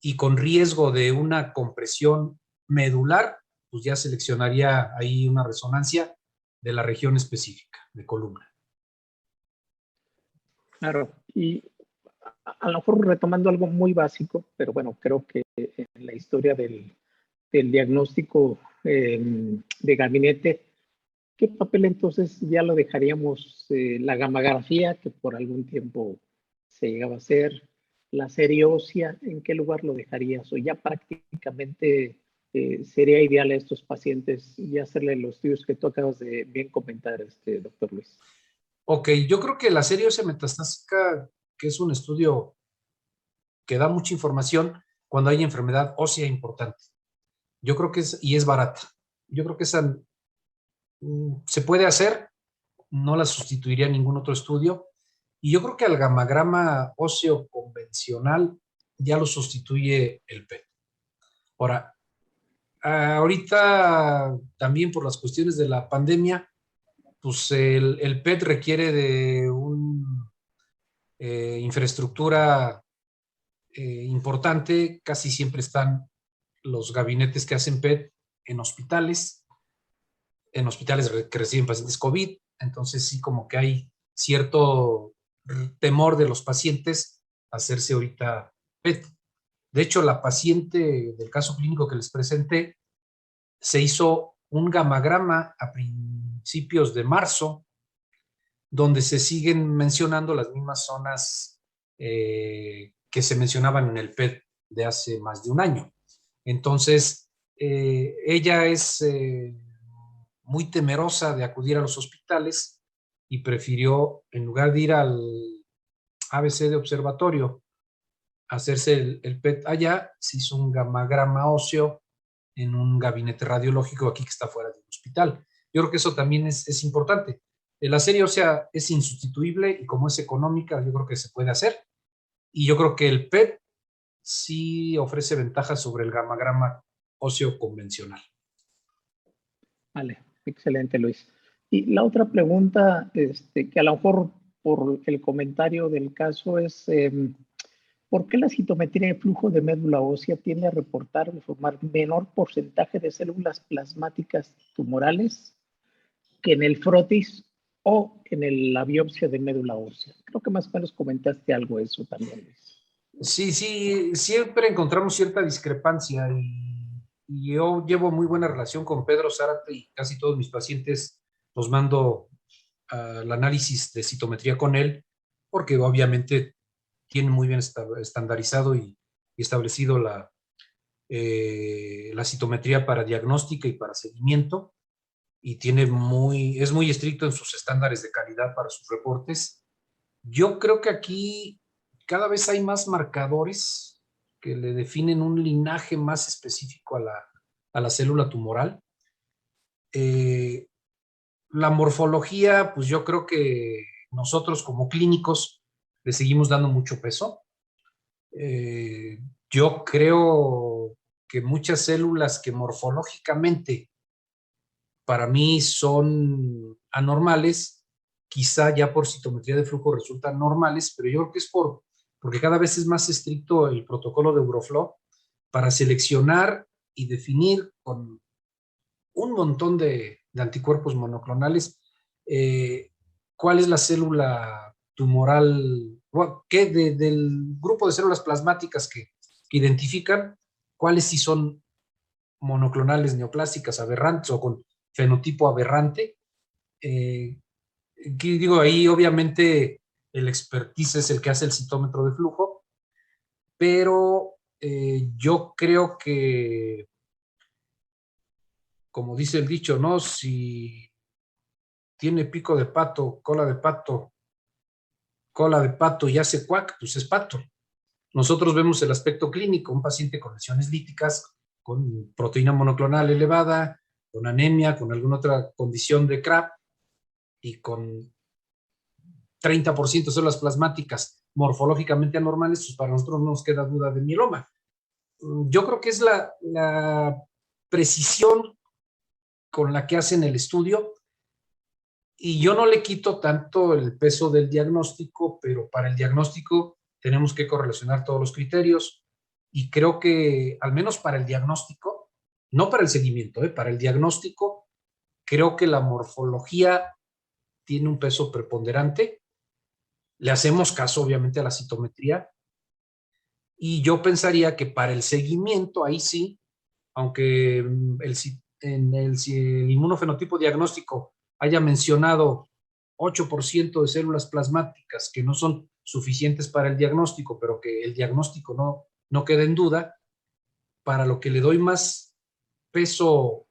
y con riesgo de una compresión medular, pues ya seleccionaría ahí una resonancia de la región específica de columna. Claro, y a lo mejor retomando algo muy básico, pero bueno, creo que en la historia del diagnóstico de gabinete, ¿qué papel entonces ya lo dejaríamos? La gammagrafía, que por algún tiempo se llegaba a hacer, la serie ósea, ¿en qué lugar lo dejarías? O ya prácticamente sería ideal a estos pacientes y hacerle los estudios que tú acabas de bien comentar, doctor Luis. Ok, yo creo que la serie ósea metastásica, que es un estudio que da mucha información cuando hay enfermedad ósea importante. Yo creo que es barata. Yo creo que esa se puede hacer, no la sustituiría ningún otro estudio. Y yo creo que al gamagrama óseo convencional ya lo sustituye el PET. Ahora, ahorita también por las cuestiones de la pandemia, pues el PET requiere de una infraestructura importante. Casi siempre están los gabinetes que hacen PET en hospitales que reciben pacientes COVID. Entonces sí, como que hay cierto temor de los pacientes a hacerse ahorita PET. De hecho, la paciente del caso clínico que les presenté se hizo un gamagrama a principios de marzo, donde se siguen mencionando las mismas zonas que se mencionaban en el PET de hace más de un año. Entonces, ella es muy temerosa de acudir a los hospitales y prefirió, en lugar de ir al ABC de observatorio, hacerse el PET allá, se hizo un gamagrama óseo en un gabinete radiológico aquí que está fuera del hospital. Yo creo que eso también es importante. La serie ósea es insustituible y como es económica, yo creo que se puede hacer. Y yo creo que el PET sí ofrece ventajas sobre el gamagrama óseo convencional. Vale, excelente, Luis. Y la otra pregunta, que a lo mejor por el comentario del caso es, ¿por qué la citometría de flujo de médula ósea tiende a reportar o formar menor porcentaje de células plasmáticas tumorales que en el frotis o en la biopsia de médula ósea? Creo que más o menos comentaste algo de eso también, Luis. Sí, siempre encontramos cierta discrepancia y yo llevo muy buena relación con Pedro Zárate y casi todos mis pacientes los mando al análisis de citometría con él, porque obviamente tiene muy bien estandarizado y establecido la citometría para diagnóstica y para seguimiento, y es muy estricto en sus estándares de calidad para sus reportes. Yo creo que aquí cada vez hay más marcadores que le definen un linaje más específico a la célula tumoral. La morfología, pues yo creo que nosotros como clínicos le seguimos dando mucho peso. Yo creo que muchas células que morfológicamente para mí son anormales, quizá ya por citometría de flujo resultan normales, pero yo creo que es porque cada vez es más estricto el protocolo de Euroflow para seleccionar y definir con un montón de anticuerpos monoclonales cuál es la célula tumoral, del grupo de células plasmáticas que identifican, cuáles sí son monoclonales neoplásicas aberrantes o con fenotipo aberrante. Digo, ahí obviamente el expertise es el que hace el citómetro de flujo, pero yo creo que, como dice el dicho, ¿no? Si tiene pico de pato, cola de pato y hace cuac, pues es pato. Nosotros vemos el aspecto clínico, un paciente con lesiones líticas, con proteína monoclonal elevada, con anemia, con alguna otra condición de CRAP y con 30% de células plasmáticas morfológicamente anormales, pues para nosotros no nos queda duda de mieloma. Yo creo que es la precisión con la que hacen el estudio, y yo no le quito tanto el peso del diagnóstico, pero para el diagnóstico tenemos que correlacionar todos los criterios, y creo que al menos para el diagnóstico, no para el seguimiento, para el diagnóstico, creo que la morfología tiene un peso preponderante. Le hacemos caso obviamente a la citometría, y yo pensaría que para el seguimiento, ahí sí, aunque en el inmunofenotipo diagnóstico haya mencionado 8% de células plasmáticas que no son suficientes para el diagnóstico, pero que el diagnóstico no queda en duda, para lo que le doy más peso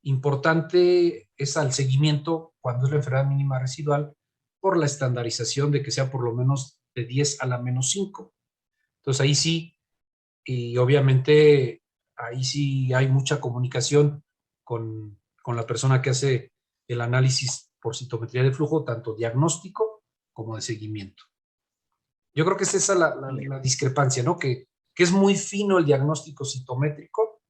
importante es al seguimiento cuando es la enfermedad mínima residual, por la estandarización de que sea por lo menos de 10 a la menos 5. Entonces ahí sí, y obviamente ahí sí hay mucha comunicación con la persona que hace el análisis por citometría de flujo, tanto diagnóstico como de seguimiento. Yo creo que es esa la discrepancia, ¿no? Que es muy fino el diagnóstico citométrico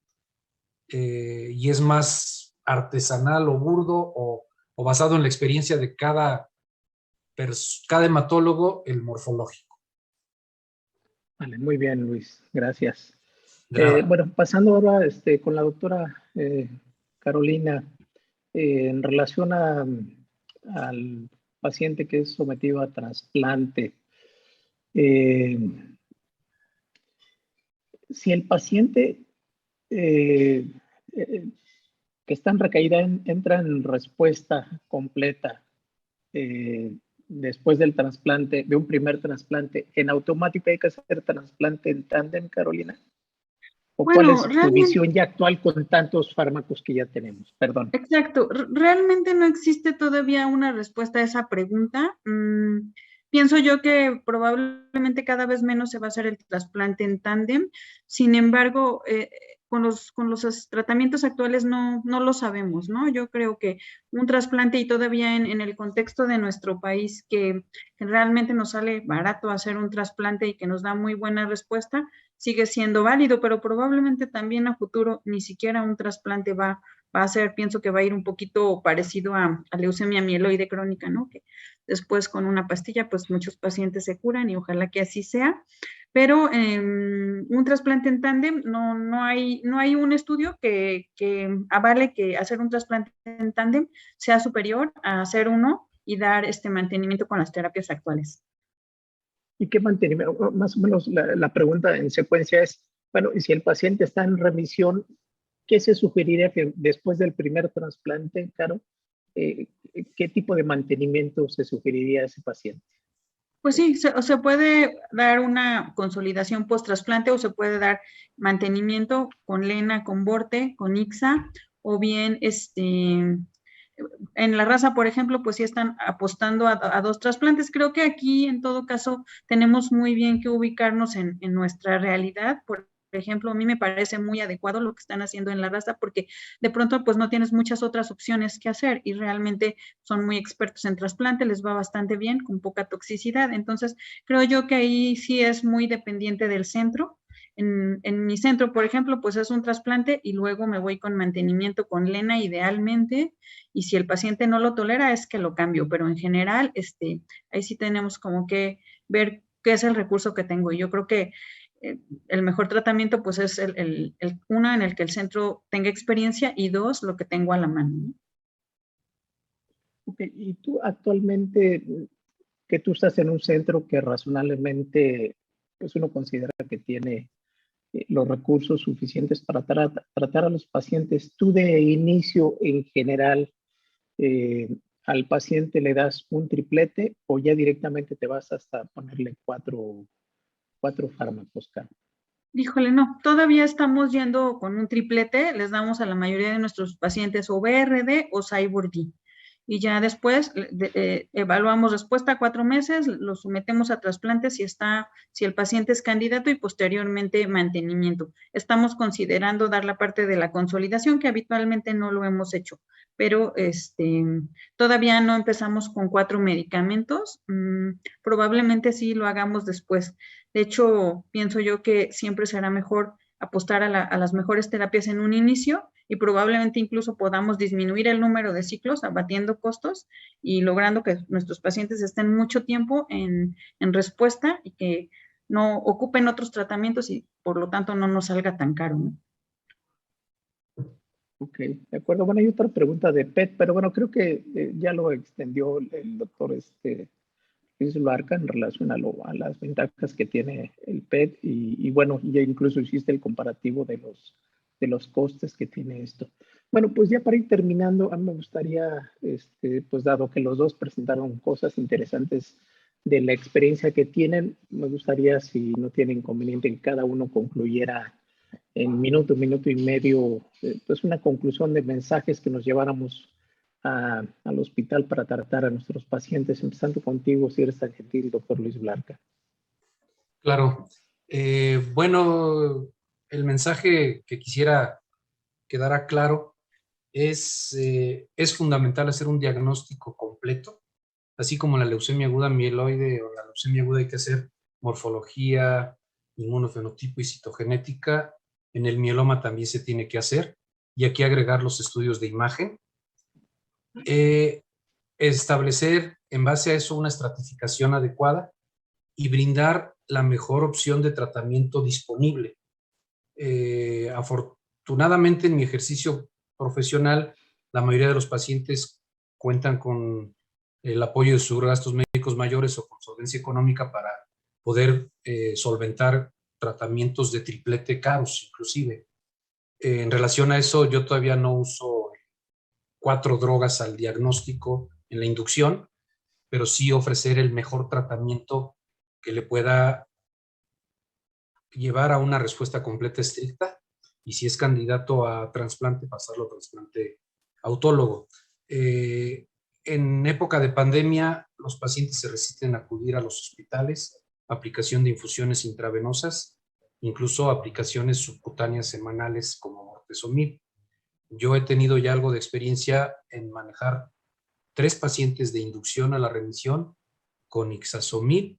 y es más artesanal o burdo o basado en la experiencia de cada hematólogo el morfológico. Vale, muy bien, Luis, gracias. De nada. Bueno, pasando ahora con la doctora Carolina, en relación al paciente que es sometido a trasplante, si el paciente que está en recaída entra en respuesta completa después del trasplante, de un primer trasplante, ¿en automático hay que hacer trasplante en tándem, Carolina? ¿O cuál es tu visión ya actual con tantos fármacos que ya tenemos? Perdón. Exacto. Realmente no existe todavía una respuesta a esa pregunta. Pienso yo que probablemente cada vez menos se va a hacer el trasplante en tándem. Sin embargo, con los tratamientos actuales no lo sabemos, ¿no? Yo creo que un trasplante, y todavía en el contexto de nuestro país, que realmente nos sale barato hacer un trasplante y que nos da muy buena respuesta, sigue siendo válido, pero probablemente también a futuro ni siquiera un trasplante va a ser, pienso que va a ir un poquito parecido a leucemia mieloide crónica, ¿no? Que después con una pastilla, pues muchos pacientes se curan y ojalá que así sea. Pero un trasplante en tándem, no hay un estudio que avale que hacer un trasplante en tándem sea superior a hacer uno y dar mantenimiento con las terapias actuales. ¿Y qué mantenimiento? Más o menos la pregunta en secuencia es, bueno, y si el paciente está en remisión, ¿qué se sugeriría que después del primer trasplante, Caro? ¿Qué tipo de mantenimiento se sugeriría a ese paciente? Pues sí, se puede dar una consolidación post-trasplante o se puede dar mantenimiento con Lena, con Vorte, con Ixa, o bien en la raza, por ejemplo, pues sí están apostando a 2 trasplantes. Creo que aquí, en todo caso, tenemos muy bien que ubicarnos en nuestra realidad, ejemplo, a mí me parece muy adecuado lo que están haciendo en La Raza, porque de pronto pues no tienes muchas otras opciones que hacer y realmente son muy expertos en trasplante, les va bastante bien, con poca toxicidad. Entonces, creo yo que ahí sí es muy dependiente del centro. En mi centro, por ejemplo, pues es un trasplante y luego me voy con mantenimiento con lena idealmente, y si el paciente no lo tolera es que lo cambio, pero en general, ahí sí tenemos como que ver qué es el recurso que tengo. Y yo creo que el mejor tratamiento pues es uno en el que el centro tenga experiencia y dos, lo que tengo a la mano, ¿no? Ok, y tú actualmente, que tú estás en un centro que razonablemente, pues uno considera que tiene los recursos suficientes para tratar a los pacientes, tú de inicio en general eh, al paciente le das un triplete o ya directamente te vas hasta ponerle cuatro fármacos, Carlos? Híjole, no, todavía estamos yendo con un triplete, les damos a la mayoría de nuestros pacientes o BRD o Cyborg-D. Y ya después evaluamos respuesta a 4 meses, lo sometemos a trasplante si el paciente es candidato, y posteriormente mantenimiento. Estamos considerando dar la parte de la consolidación, que habitualmente no lo hemos hecho, pero todavía no empezamos con 4 medicamentos. Probablemente sí lo hagamos después. De hecho, pienso yo que siempre será mejor apostar a las mejores terapias en un inicio, y probablemente incluso podamos disminuir el número de ciclos, abatiendo costos y logrando que nuestros pacientes estén mucho tiempo en respuesta y que no ocupen otros tratamientos y por lo tanto no nos salga tan caro, ¿no? Ok, de acuerdo. Bueno, hay otra pregunta de PET, pero bueno, creo que ya lo extendió el doctor Luis Luarca en relación a las ventajas que tiene el PET y bueno, ya incluso hiciste el comparativo de los costes que tiene esto. Bueno, pues ya para ir terminando, a mí me gustaría, pues dado que los dos presentaron cosas interesantes de la experiencia que tienen, me gustaría, si no tiene inconveniente, que cada uno concluyera en minuto y medio, pues una conclusión de mensajes que nos lleváramos al hospital para tratar a nuestros pacientes, empezando contigo, si eres tan gentil, doctor Luis Blanca. Claro. Bueno, el mensaje que quisiera quedara claro es fundamental hacer un diagnóstico completo, así como la leucemia aguda mieloide o la leucemia aguda hay que hacer morfología, inmunofenotipo y citogenética. En el mieloma también se tiene que hacer, y aquí agregar los estudios de imagen. Establecer en base a eso una estratificación adecuada y brindar la mejor opción de tratamiento disponible. Afortunadamente en mi ejercicio profesional, la mayoría de los pacientes cuentan con el apoyo de sus gastos médicos mayores o con solvencia económica para poder solventar tratamientos de triplete caros inclusive. En relación a eso, yo todavía no uso 4 drogas al diagnóstico en la inducción, pero sí ofrecer el mejor tratamiento que le pueda llevar a una respuesta completa estricta, y si es candidato a trasplante, pasarlo a trasplante autólogo. En época de pandemia, los pacientes se resisten a acudir a los hospitales, aplicación de infusiones intravenosas, incluso aplicaciones subcutáneas semanales como bortezomib. Yo he tenido ya algo de experiencia en manejar 3 pacientes de inducción a la remisión con ixazomib,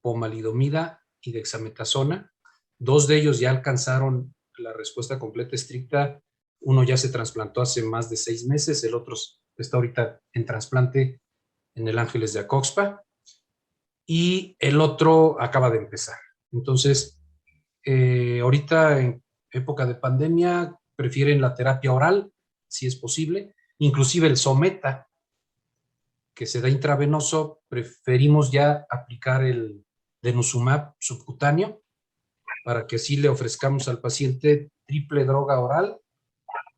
pomalidomida y dexametasona. 2 de ellos ya alcanzaron la respuesta completa estricta. Uno ya se trasplantó hace más de 6 meses, el otro está ahorita en trasplante en el Ángeles de Acoxpa, y el otro acaba de empezar. Entonces, ahorita en época de pandemia prefieren la terapia oral, si es posible, inclusive el Someta, que se da intravenoso, preferimos ya aplicar el denosumab subcutáneo para que así le ofrezcamos al paciente triple droga oral,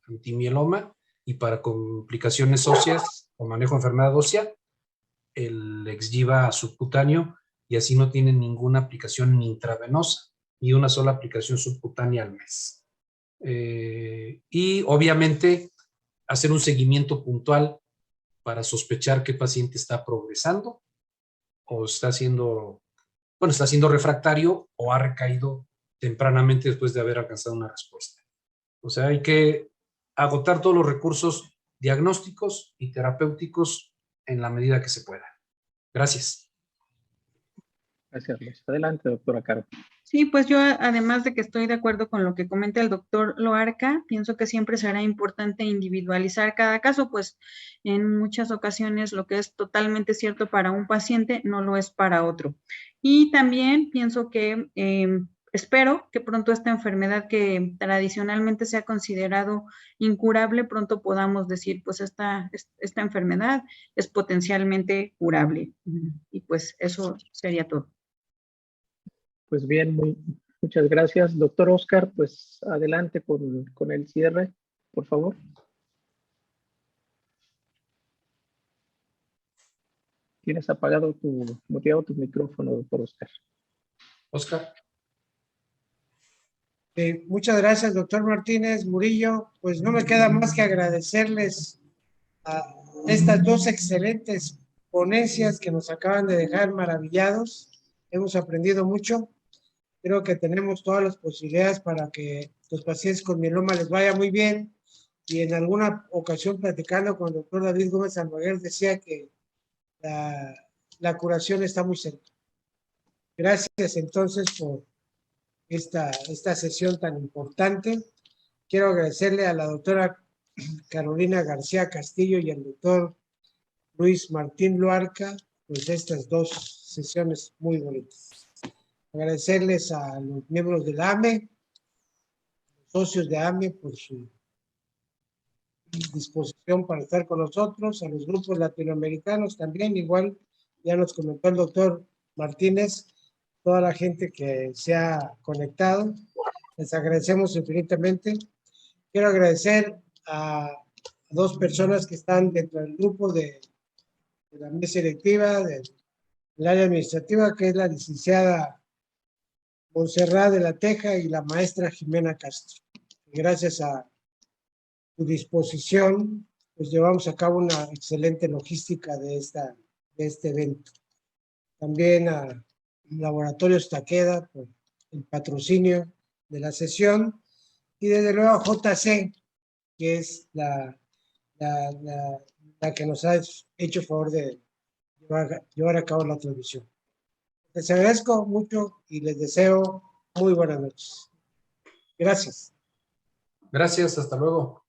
antimieloma, y para complicaciones óseas o manejo de enfermedad ósea, el Exgiva subcutáneo, y así no tienen ninguna aplicación intravenosa y una sola aplicación subcutánea al mes. Y obviamente hacer un seguimiento puntual para sospechar que el paciente está progresando o está siendo refractario o ha recaído tempranamente después de haber alcanzado una respuesta. O sea, hay que agotar todos los recursos diagnósticos y terapéuticos en la medida que se pueda. Gracias. Gracias, Luis. Adelante, doctora Caro. Sí, pues yo, además de que estoy de acuerdo con lo que comenta el doctor Loarca, pienso que siempre será importante individualizar cada caso, pues en muchas ocasiones lo que es totalmente cierto para un paciente no lo es para otro. Y también pienso que espero que pronto esta enfermedad que tradicionalmente se ha considerado incurable, pronto podamos decir, pues esta enfermedad es potencialmente curable. Y pues eso sería todo. Pues bien, muchas gracias. Doctor Oscar, pues adelante con el cierre, por favor. Tienes muteado tu micrófono, doctor Oscar. Oscar. Muchas gracias, doctor Martínez Murillo. Pues no me queda más que agradecerles a estas dos excelentes ponencias que nos acaban de dejar maravillados. Hemos aprendido mucho. Creo que tenemos todas las posibilidades para que los pacientes con mieloma les vaya muy bien. Y en alguna ocasión platicando con el doctor David Gómez Almaguer decía que la curación está muy cerca. Gracias entonces por esta sesión tan importante. Quiero agradecerle a la doctora Carolina García Castillo y al doctor Luis Martín Loarca, pues estas dos sesiones muy bonitas. Agradecerles a los miembros del AME, socios de AME, por su disposición para estar con nosotros, a los grupos latinoamericanos también, igual ya nos comentó el doctor Martínez, toda la gente que se ha conectado, les agradecemos infinitamente. Quiero agradecer a dos personas que están dentro del grupo de la mesa directiva del área administrativa, que es la licenciada Montserrat de la Teja y la maestra Jimena Castro. Gracias a su disposición, pues llevamos a cabo una excelente logística de este evento. También a Laboratorios Takeda por el patrocinio de la sesión y desde luego a JC, que es la que nos ha hecho favor de llevar a cabo la transmisión. Les agradezco mucho y les deseo muy buenas noches. Gracias. Gracias, hasta luego.